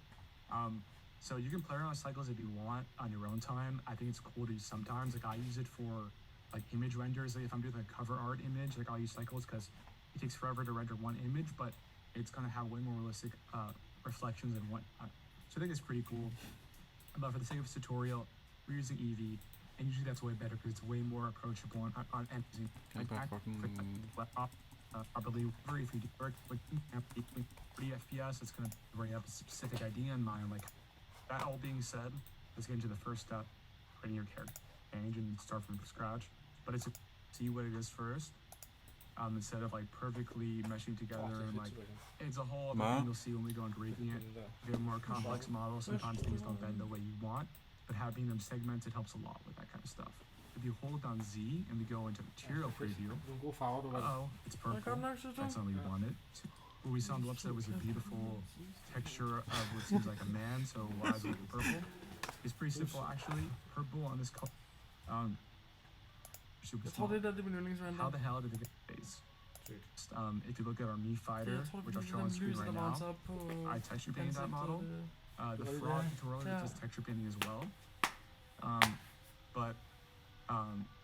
So you can play around with Cycles if you want on your own time. I think it's cool to use sometimes. Like I use it for like image renders. Like if I'm doing a cover art image, like I'll use Cycles because it takes forever to render one image, but it's gonna have way more realistic reflections and whatnot. So I think it's pretty cool. But for the sake of this tutorial, we're using Eevee, and usually that's way better because it's way more approachable on using probably if you do work with 30 FPS, it's gonna bring up a specific idea in mind. Like that all being said, let's get into the first step, creating your character change and start from scratch. But it's see what it is first. Instead of like perfectly meshing together and like it's a whole other thing you'll see when we go into Radiant. We have more complex models, sometimes things don't bend the way you want, but having them segmented helps a lot with that kind of stuff. If you hold down Z and we go into material preview, it's purple, that's not what we wanted. What we saw on the website was a beautiful texture of what seems like a man, so why is it purple? It's pretty simple actually. Purple on this color. Super small. How the hell did they get face? If you look at our Me Fighter, which I'll show on screen right now, I texture painted that model. The Frog tutorial does texture painting as well.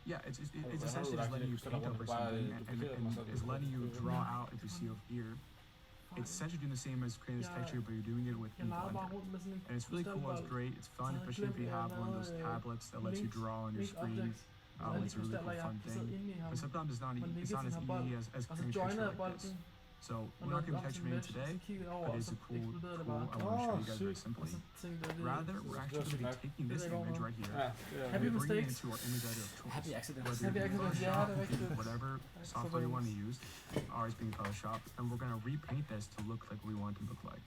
Yeah, it's essentially just letting you paint over something and it's letting you draw out, if you see over here. It's essentially doing the same as creating this texture, but you're doing it with Blender. And it's really cool, it's great, it's fun, especially if you have one of those tablets that lets you draw on your screen. It's a really cool fun thing. But sometimes it's not as easy as creating a texture like this. So we're not going to texture paint today, but it's a cool I want to show you guys very simply. Rather, we're actually going to be taking this image right here and bringing it into our image editor of choice. Whether you're Photoshop, whatever software you want to use, ours being Photoshop, and we're going to repaint this to look like we want it to look like.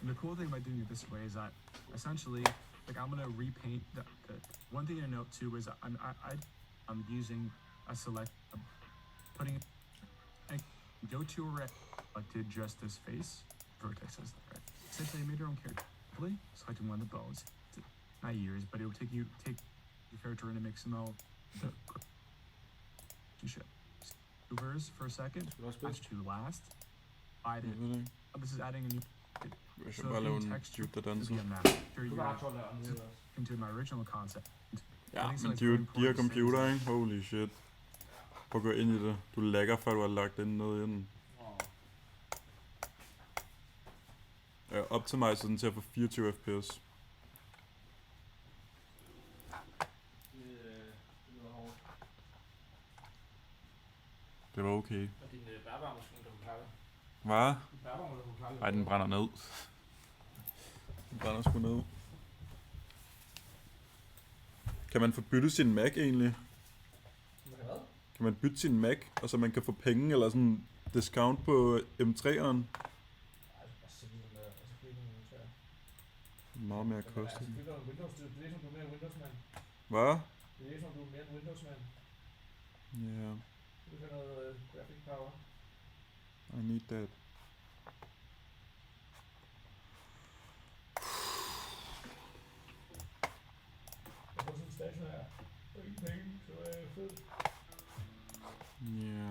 And the cool thing by doing it this way is that essentially, like I'm going to repaint the one thing to note too is I'm using a select, putting go to array, selected just this face, vertex as that, right? Essentially, I made your own character. Selecting one of the bones, not years, but it will take your character in a mix mode. The relationship. Movers for a second. That's to last. This is adding a new. Jeg bare lave en dude, der danser. Into my original concept. Ja, men de her computer, ikke? Holy shit. Prøv at gå ind i det. Du lagger, før du har lagt den ned i den. Jeg optimiser den til at få 24 fps. Det var okay. Hvad? Nej, den brænder ned. Den brænder sgu ned. Kan man få byttet sin Mac egentlig? Kan man bytte sin Mac, og så man kan få penge eller sådan discount på M3'eren? Meget mere koster. Hvad? Det er som du er mere en Windows-mand. Ja. Du kan noget graphic power. I need that. Jeg får sådan en stationær. Og ingen penge, så er jeg fed. Ja.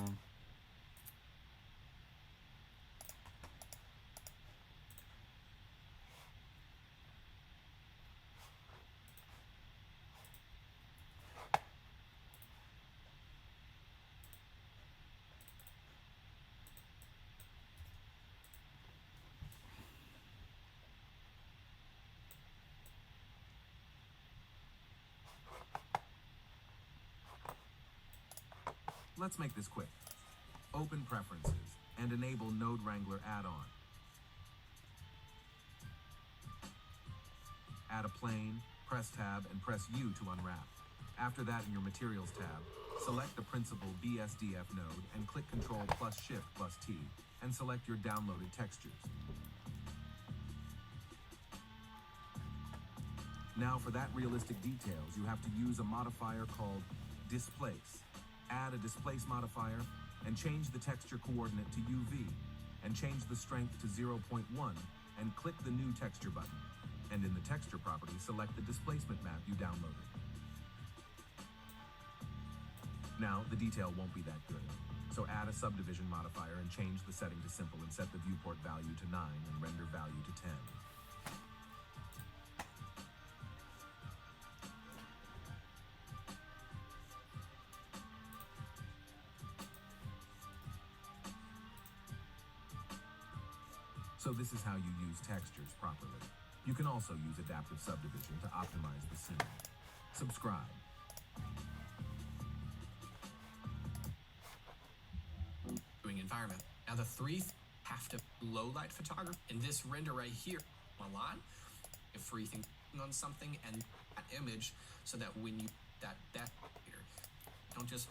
Let's make this quick. Open Preferences and enable Node Wrangler add-on. Add a plane, press tab, and press U to unwrap. After that, in your Materials tab, select the principal BSDF node and click Ctrl plus Shift plus T and select your downloaded textures. Now for that realistic details, you have to use a modifier called Displace. Add a Displace modifier and change the texture coordinate to UV and change the strength to 0.1 and click the New Texture button. And in the Texture property, select the displacement map you downloaded. Now, the detail won't be that good, so add a subdivision modifier and change the setting to simple and set the viewport value to 9 and render value to 10. So this is how you use textures properly. You can also use adaptive subdivision to optimize the scene. Subscribe. Environment. Now the three have to low light photography. In this render right here, a lot, if free thing on something and that image, so that when you that here, don't just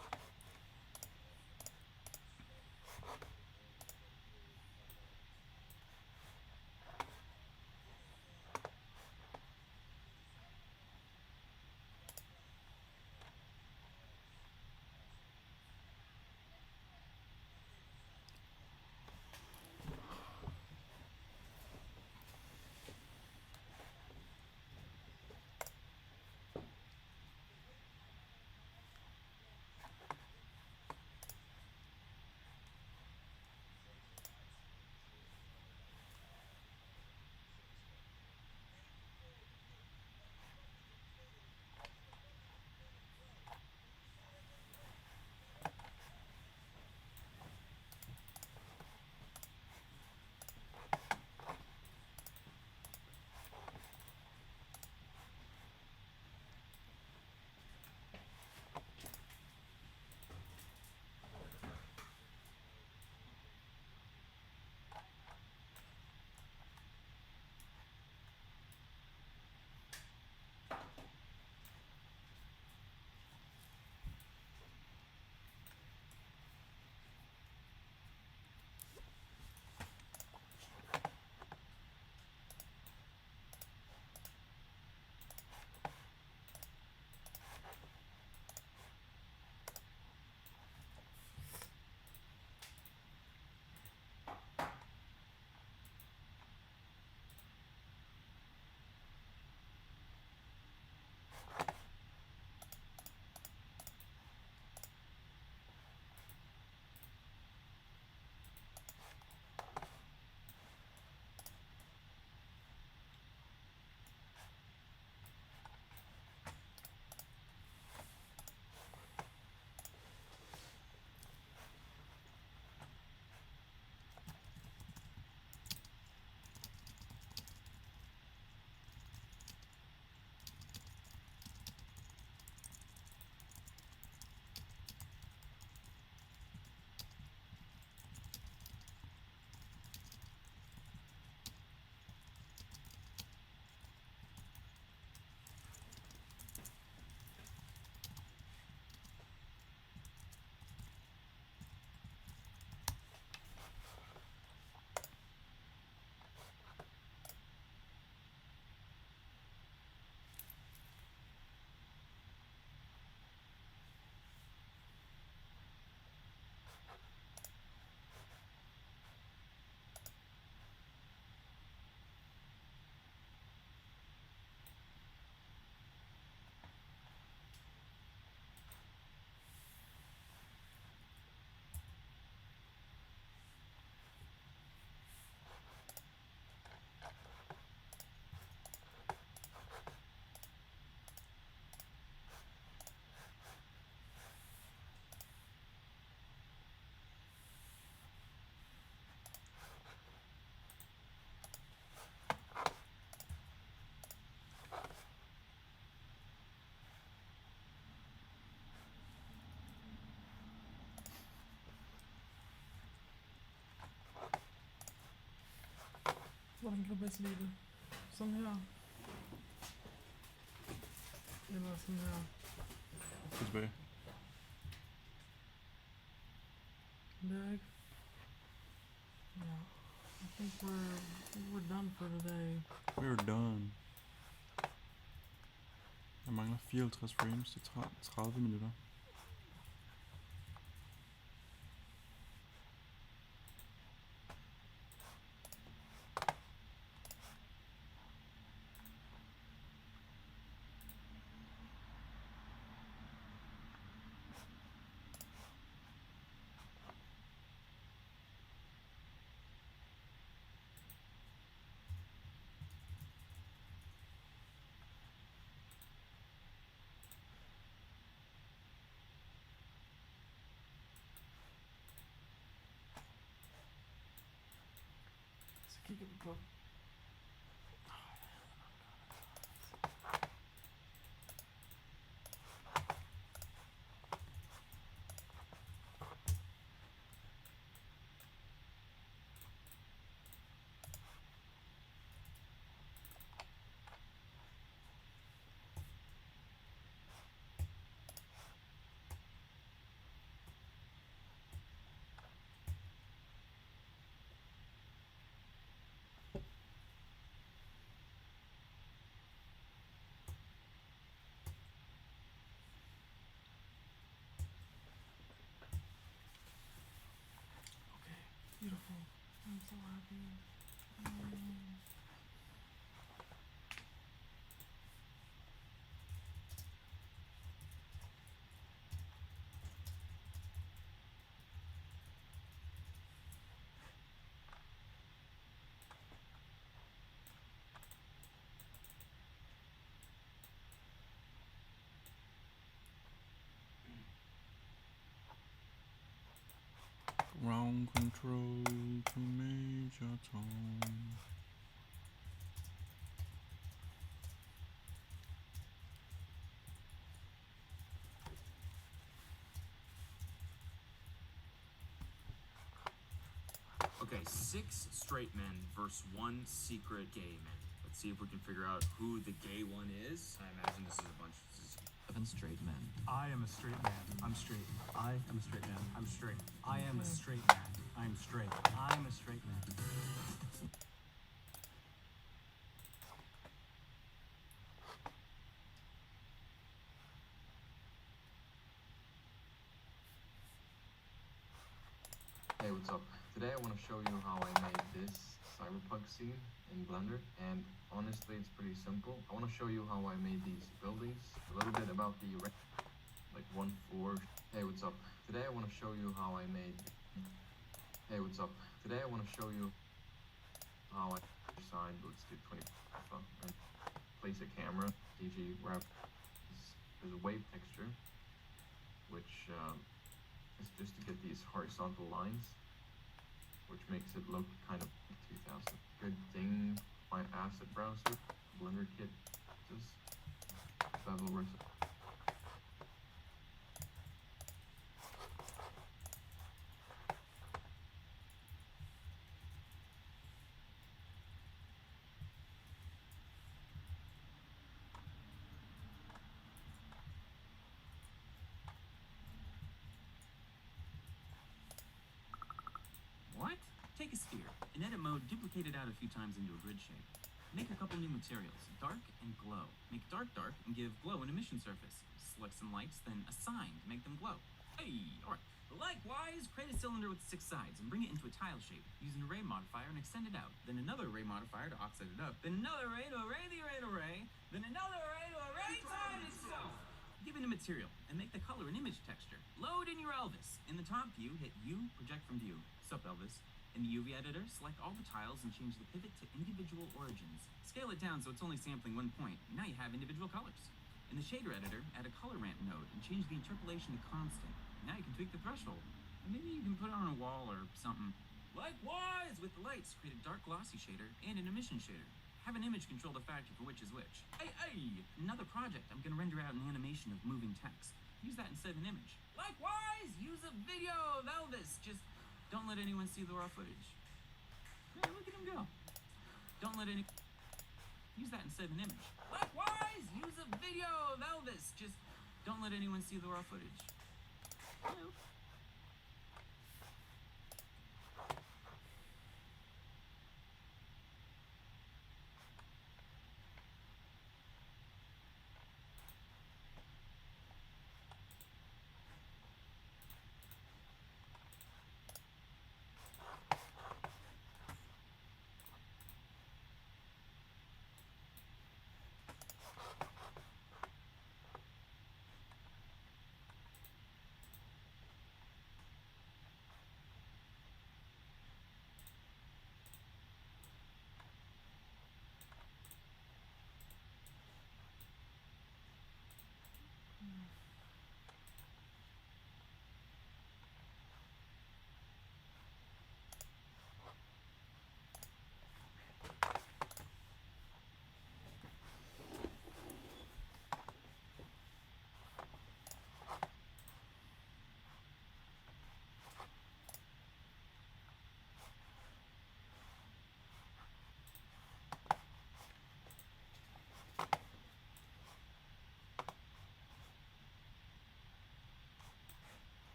Hvordan kan du bedst lide det? Sådan her? Eller sådan her? Gå tilbage. Der ikke? Ja. I think we're done for today. We're done. Jeg mangler 54 frames til 30 minutter. Så kigger vi på. Beautiful. I'm so happy. Ground control to Major Tom. Okay, 6 straight men versus 1 secret gay man. Let's see if we can figure out who the gay one is. I imagine this is a bunch of 7 straight men. I am a straight man. I'm straight. I am a straight man. I'm straight. I am a straight man. I'm straight. I am a straight man. Hey, what's up? Today I want to show you how I made this cyberpunk scene in Blender, and honestly it's pretty simple. I want to show you how I made these buildings, a little bit about the like one floor. Hey, what's up? Today I want to show you how I made. Hey, what's up? Today I want to show you how I designed. Let's do 20 and place a camera. DG wrap. There's a wave texture, which is just to get these horizontal lines, which makes it look kind of 2000. Good thing my asset browser, Blender kit, just bevel versus. What? Take a sphere. In edit mode, duplicate it out a few times into a grid shape. Make a couple new materials, dark and glow. Make dark dark and give glow an emission surface. Select some lights, then assign to make them glow. Hey, alright. Likewise, create a cylinder with 6 sides and bring it into a tile shape. Use an array modifier and extend it out. Then another array modifier to offset it up. Then another array to array the array to array. Then another array to array time itself. Give it a material and make the color an image texture. Load in your Elvis. In the top view, hit U, project from view. Sup, Elvis. In the UV editor, select all the tiles and change the pivot to individual origins. Scale it down so it's only sampling 1 point. Now you have individual colors. In the shader editor, add a color ramp node and change the interpolation to constant. Now you can tweak the threshold. And maybe you can put it on a wall or something. Likewise, with the lights, create a dark glossy shader and an emission shader. Have an image control the factor for which is which. Hey, another project. I'm gonna render out an animation of moving text. Use that instead of an image. Likewise, use a video of Elvis. Just don't let anyone see the raw footage. Yeah, look at him go. Don't let any... Use that instead of an image. Likewise, use a video of Elvis. Just don't let anyone see the raw footage. Hello.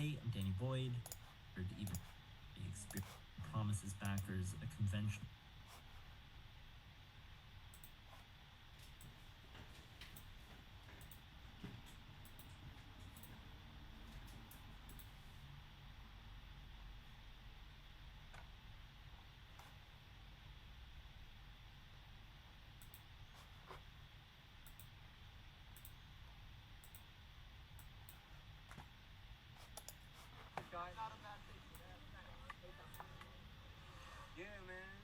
Hey, I'm Danny Boyd. Or to even the experience promises backers a conventional. Yeah, man.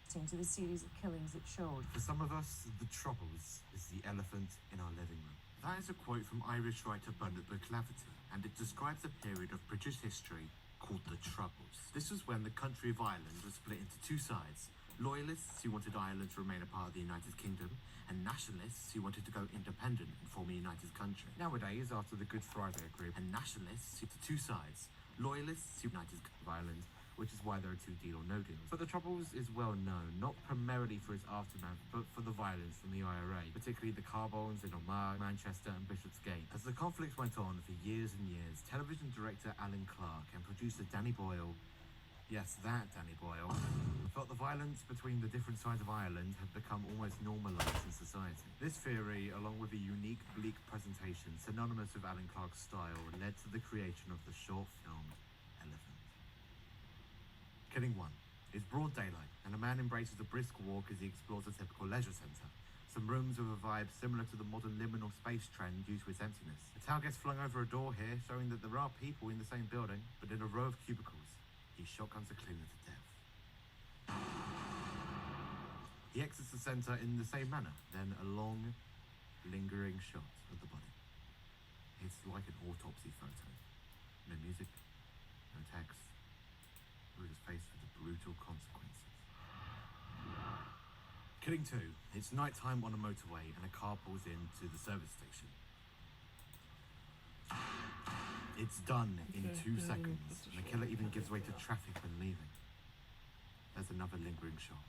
to the series of killings it showed. For some of us, the Troubles is the elephant in our living room. That is a quote from Irish writer Bernard Claverty, and it describes a period of British history called the Troubles. This was when the country of Ireland was split into two sides: loyalists who wanted Ireland to remain a part of the United Kingdom, and nationalists who wanted to go independent and form a united country. Nowadays, after the Good Friday Agreement, and nationalists who to two sides: loyalists who united Ireland, which is why there are two deal or no deals. But the Troubles is well known, not primarily for its aftermath, but for the violence from the IRA, particularly the car bombs in Armagh, Manchester and Bishopsgate. As the conflict went on for years and years, television director Alan Clark and producer Danny Boyle, yes, that Danny Boyle, felt the violence between the different sides of Ireland had become almost normalised in society. This theory, along with a unique, bleak presentation synonymous with Alan Clark's style, led to the creation of the short film Elephant. Killing 1. It's broad daylight, and a man embraces a brisk walk as he explores a typical leisure centre. Some rooms with a vibe similar to the modern liminal space trend due to its emptiness. A towel gets flung over a door here, showing that there are people in the same building, but in a row of cubicles. He shotguns a cleaner to death. He exits the centre in the same manner, then a long, lingering shot of the body. It's like an autopsy photo. No music, no text. We're just faced with the brutal consequences. Killing 2. It's night time on a motorway and a car pulls into the service station. It's done in 2 seconds, and the killer even gives way to traffic when leaving. There's another lingering shot.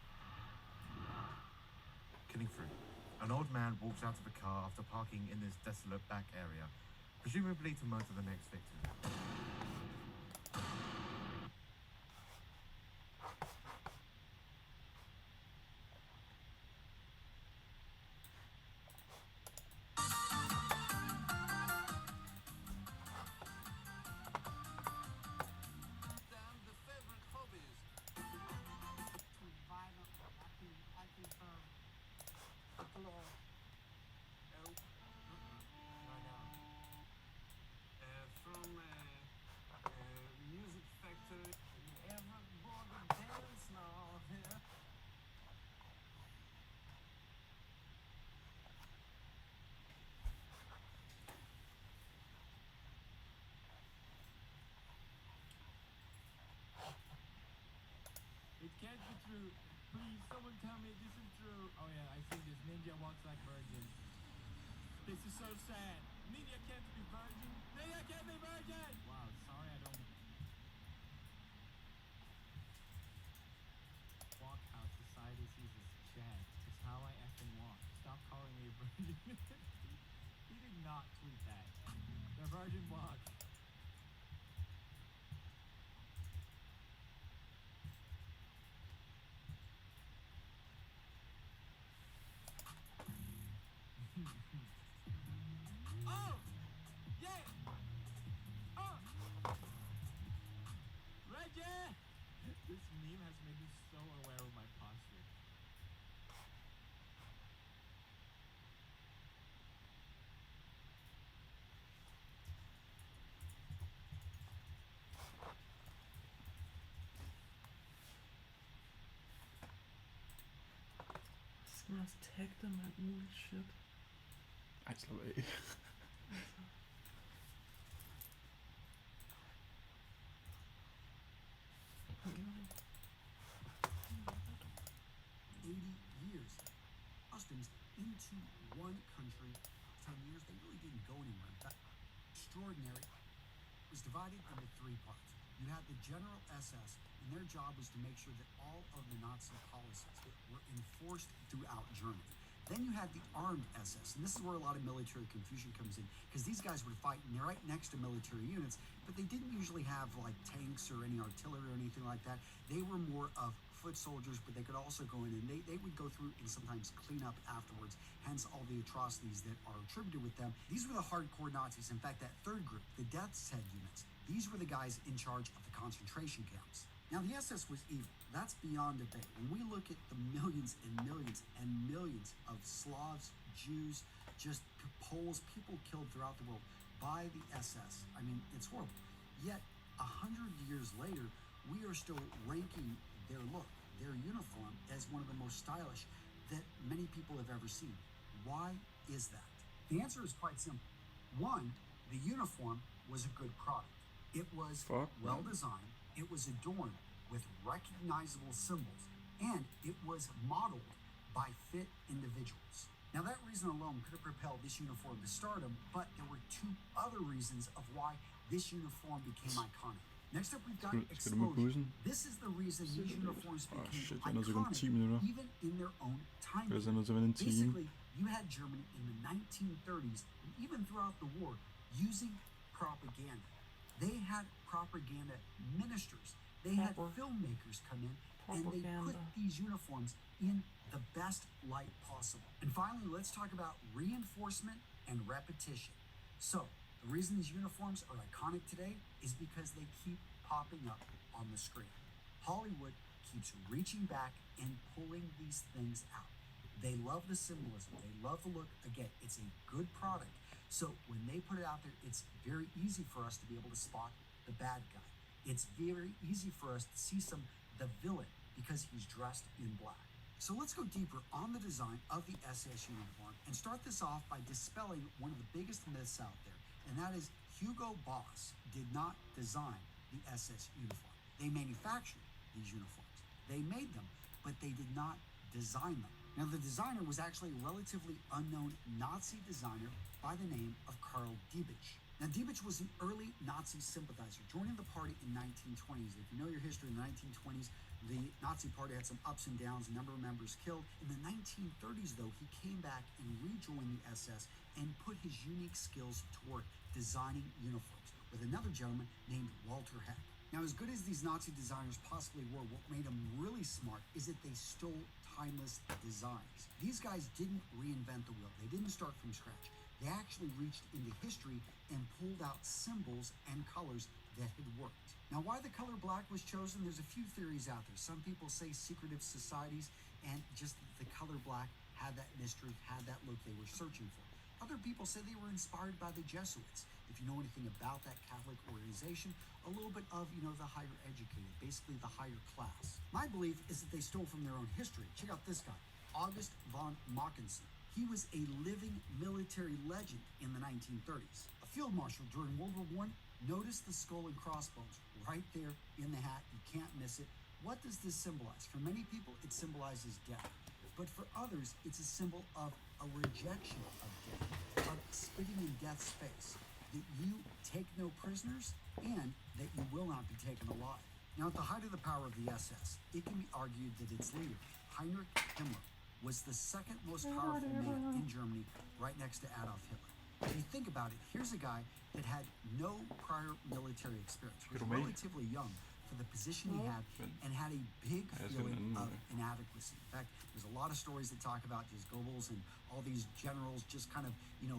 Killing 3. An old man walks out of a car after parking in this desolate back area, presumably to murder the next victim. Music factory. Everybody dance now. It can't be true. Please, someone tell me this is true. Oh yeah, I see this ninja walks like virgin. This is so sad. Ninja can't be virgin. Ninja can't be virgin! Wow, sorry I don't walk how society sees as Chad. It's how I effing walk. Stop calling me a virgin. He did not tweet that. The virgin walk. Oh! Yeah! Oh! Reggie! This meme has made me so aware of my posture. Skal man også tagge dem med alt muligt shit? Ej, slap af. Altså. 80 years. Customs into one country. 10 years, they really didn't go anywhere. In fact, extraordinary. It was divided into 3 parts. You had the General SS, and their job was to make sure that all of the Nazi policies were enforced throughout Germany. Then you had the armed SS, and this is where a lot of military confusion comes in, because these guys would fight right next to military units, but they didn't usually have like tanks or any artillery or anything like that. They were more of foot soldiers, but they could also go in and they would go through and sometimes clean up afterwards, hence all the atrocities that are attributed with them. These were the hardcore Nazis. In fact, that third group, the Death's Head units, these were the guys in charge of the concentration camps. Now, the SS was evil. That's beyond debate. When we look at the millions and millions and millions of Slavs, Jews, just Poles, people killed throughout the world by the SS, I mean, it's horrible. Yet, 100 years later, we are still ranking their look, their uniform as one of the most stylish that many people have ever seen. Why is that? The answer is quite simple. One, the uniform was a good product. It was well designed, it was adorned with recognizable symbols, and it was modeled by fit individuals. Now that reason alone could have propelled this uniform to stardom, but there were two other reasons of why this uniform became iconic. Next up, we've got explosion. This is the reason these uniforms became iconic, even in their own time. Basically, you had Germany in the 1930s, and even throughout the war, using propaganda. They had propaganda ministers. They had filmmakers come in, and they put these uniforms in the best light possible. And finally, let's talk about reinforcement and repetition. So, the reason these uniforms are iconic today is because they keep popping up on the screen. Hollywood keeps reaching back and pulling these things out. They love the symbolism. They love the look. Again, it's a good product. So when they put it out there, it's very easy for us to be able to spot the bad guy. It's very easy for us to see the villain because he's dressed in black. So let's go deeper on the design of the SS uniform and start this off by dispelling one of the biggest myths out there, and that is Hugo Boss did not design the SS uniform. They manufactured these uniforms. They made them, but they did not design them. Now, the designer was actually a relatively unknown Nazi designer by the name of Karl Diebitsch. Now, Diebitsch was an early Nazi sympathizer, joining the party in 1920s. If you know your history in the 1920s, the Nazi party had some ups and downs, a number of members killed. In the 1930s, though, he came back and rejoined the SS and put his unique skills to work designing uniforms with another gentleman named Walter Heck. Now, as good as these Nazi designers possibly were, what made them really smart is that they stole timeless designs. These guys didn't reinvent the wheel. They didn't start from scratch. They actually reached into history and pulled out symbols and colors that had worked. Now, why the color black was chosen, there's a few theories out there. Some people say secretive societies and just the color black had that mystery, had that look they were searching for. Other people say they were inspired by the Jesuits. If you know anything about that Catholic organization, a little bit of, the higher educated, basically the higher class. My belief is that they stole from their own history. Check out this guy, August von Mackensen. He was a living military legend in the 1930s. A field marshal during World War I noticed the skull and crossbones right there in the hat. You can't miss it. What does this symbolize? For many people, it symbolizes death. But for others, it's a symbol of a rejection of death, of spitting in death's face, that you take no prisoners and that you will not be taken alive. Now, at the height of the power of the SS, it can be argued that its leader, Heinrich Himmler, was the second most powerful man in Germany, right next to Adolf Hitler. If you think about it, here's a guy that had no prior military experience, was relatively young for the position he had, and had a big feeling of inadequacy. In fact, there's a lot of stories that talk about just Goebbels and all these generals just kind of,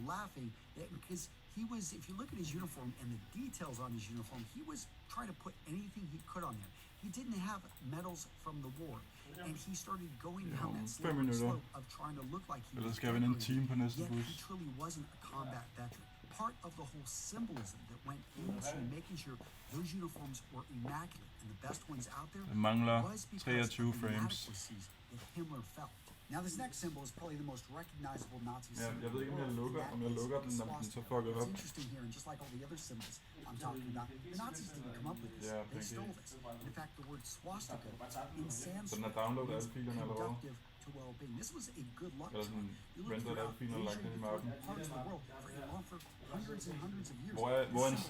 laughing, because he was, if you look at his uniform and the details on his uniform, he was trying to put anything he could on there. He didn't have medals from the war, and he started going down that slippery slope of trying to look like he was decorated, yet he truly wasn't a combat veteran. Part of the whole symbolism that went into making sure those uniforms were immaculate and the best ones out there was because of the inadequacies that Himmler felt. Now, this next symbol is probably the most recognizable Nazi symbol in the world, and that is the swastika. It's interesting here, and just like all the other symbols I'm talking about, the Nazis didn't come up with this. They stole this. In fact, the word swastika in Sanskrit means conductive to well-being. This was a good luck charm. You look throughout Asia, different parts of the world, for hundreds and hundreds of years.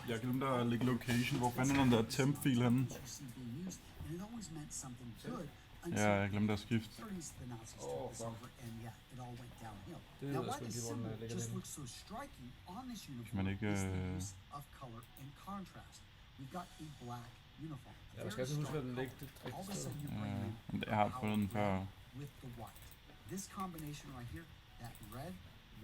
Jeg glemte at lægge location. Hvor fanden er den der temp-fil henne? And it always meant something good. Ja, jeg glemte at skifte. And yeah, it all went downhill. Now, why this symbol just looks so striking on this uniform is the use of color and contrast. We've got a black uniform. Ja, man skal altså huske at lægge det rigtigt sted. Ja, jeg har prøvet den før. With the white. This combination right here, that red,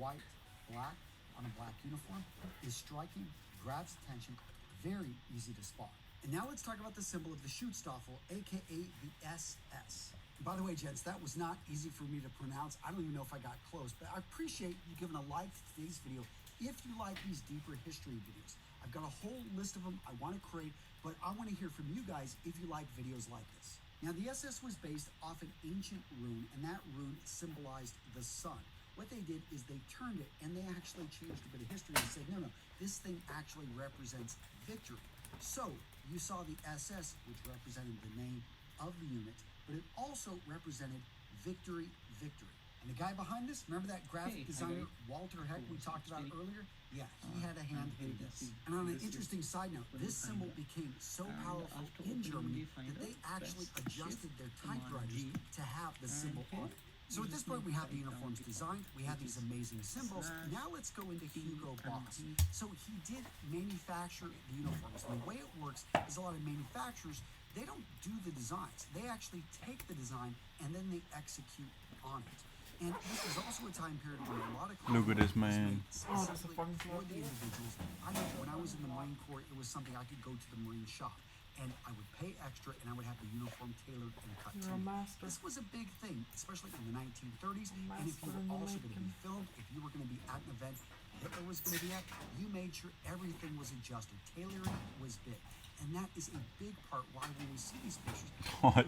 white, black on a black uniform, is striking, grabs attention, very easy to spot. And now let's talk about the symbol of the Schutzstaffel, aka the SS. And by the way, gents, that was not easy for me to pronounce. I don't even know if I got close, but I appreciate you giving a like to today's video if you like these deeper history videos. I've got a whole list of them I want to create, but I want to hear from you guys if you like videos like this. Now, the SS was based off an ancient rune, and that rune symbolized the sun. What they did is they turned it, and they actually changed a bit of history and said, no, this thing actually represents victory. So you saw the SS, which represented the name of the unit, but it also represented victory, victory. And the guy behind this, remember that graphic designer, Walter Heck, we talked about earlier? Yeah, he had a hand in this. And on an interesting side note, this symbol became so powerful in Germany that they actually adjusted their typewriters to have the symbol on it. So at this point, we have the uniforms designed, we have these amazing symbols. Now let's go into Hugo Boss. So he did manufacture the uniforms. And the way it works is a lot of manufacturers, they don't do the designs. They actually take the design and then they execute on it. And this was also a time period when a lot of Look at this man. specifically for the individuals. I know when I was in the Marine Corps, it was something I could go to the Marine shop and I would pay extra and I would have the uniform tailored and cut to me. This was a big thing, especially in the 1930s. And if you were also going to be filmed, if you were going to be at an event Hitler was going to be at, you made sure everything was adjusted. Tailoring was big. And that is a big part why when we see these pictures,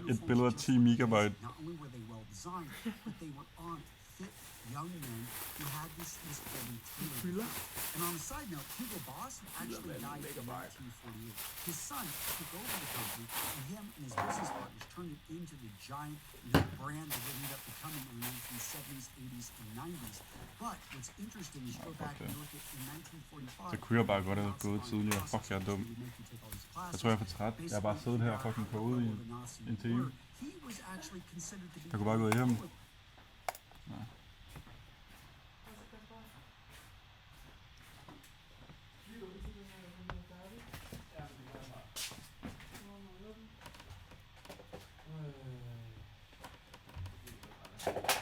Et billede af 10 megabyte. not only were they well designed, but they were on fit young men who had this clothing tailored. And on a side note, Hugo Boss actually died in 1948. His son took over the company, and him and his business partners turned it into the giant brand that it ended up becoming in the 1970s, 80s, and 90s. But what's interesting is you go back and look at in 1945. Så kunne jeg bare godt have gået tidligere. Fuck, jeg er dum. Jeg tror, jeg er for træt. Jeg har bare siddet her og fucking kodet i en time. Jeg kunne bare gå hjem. Nej. Ja,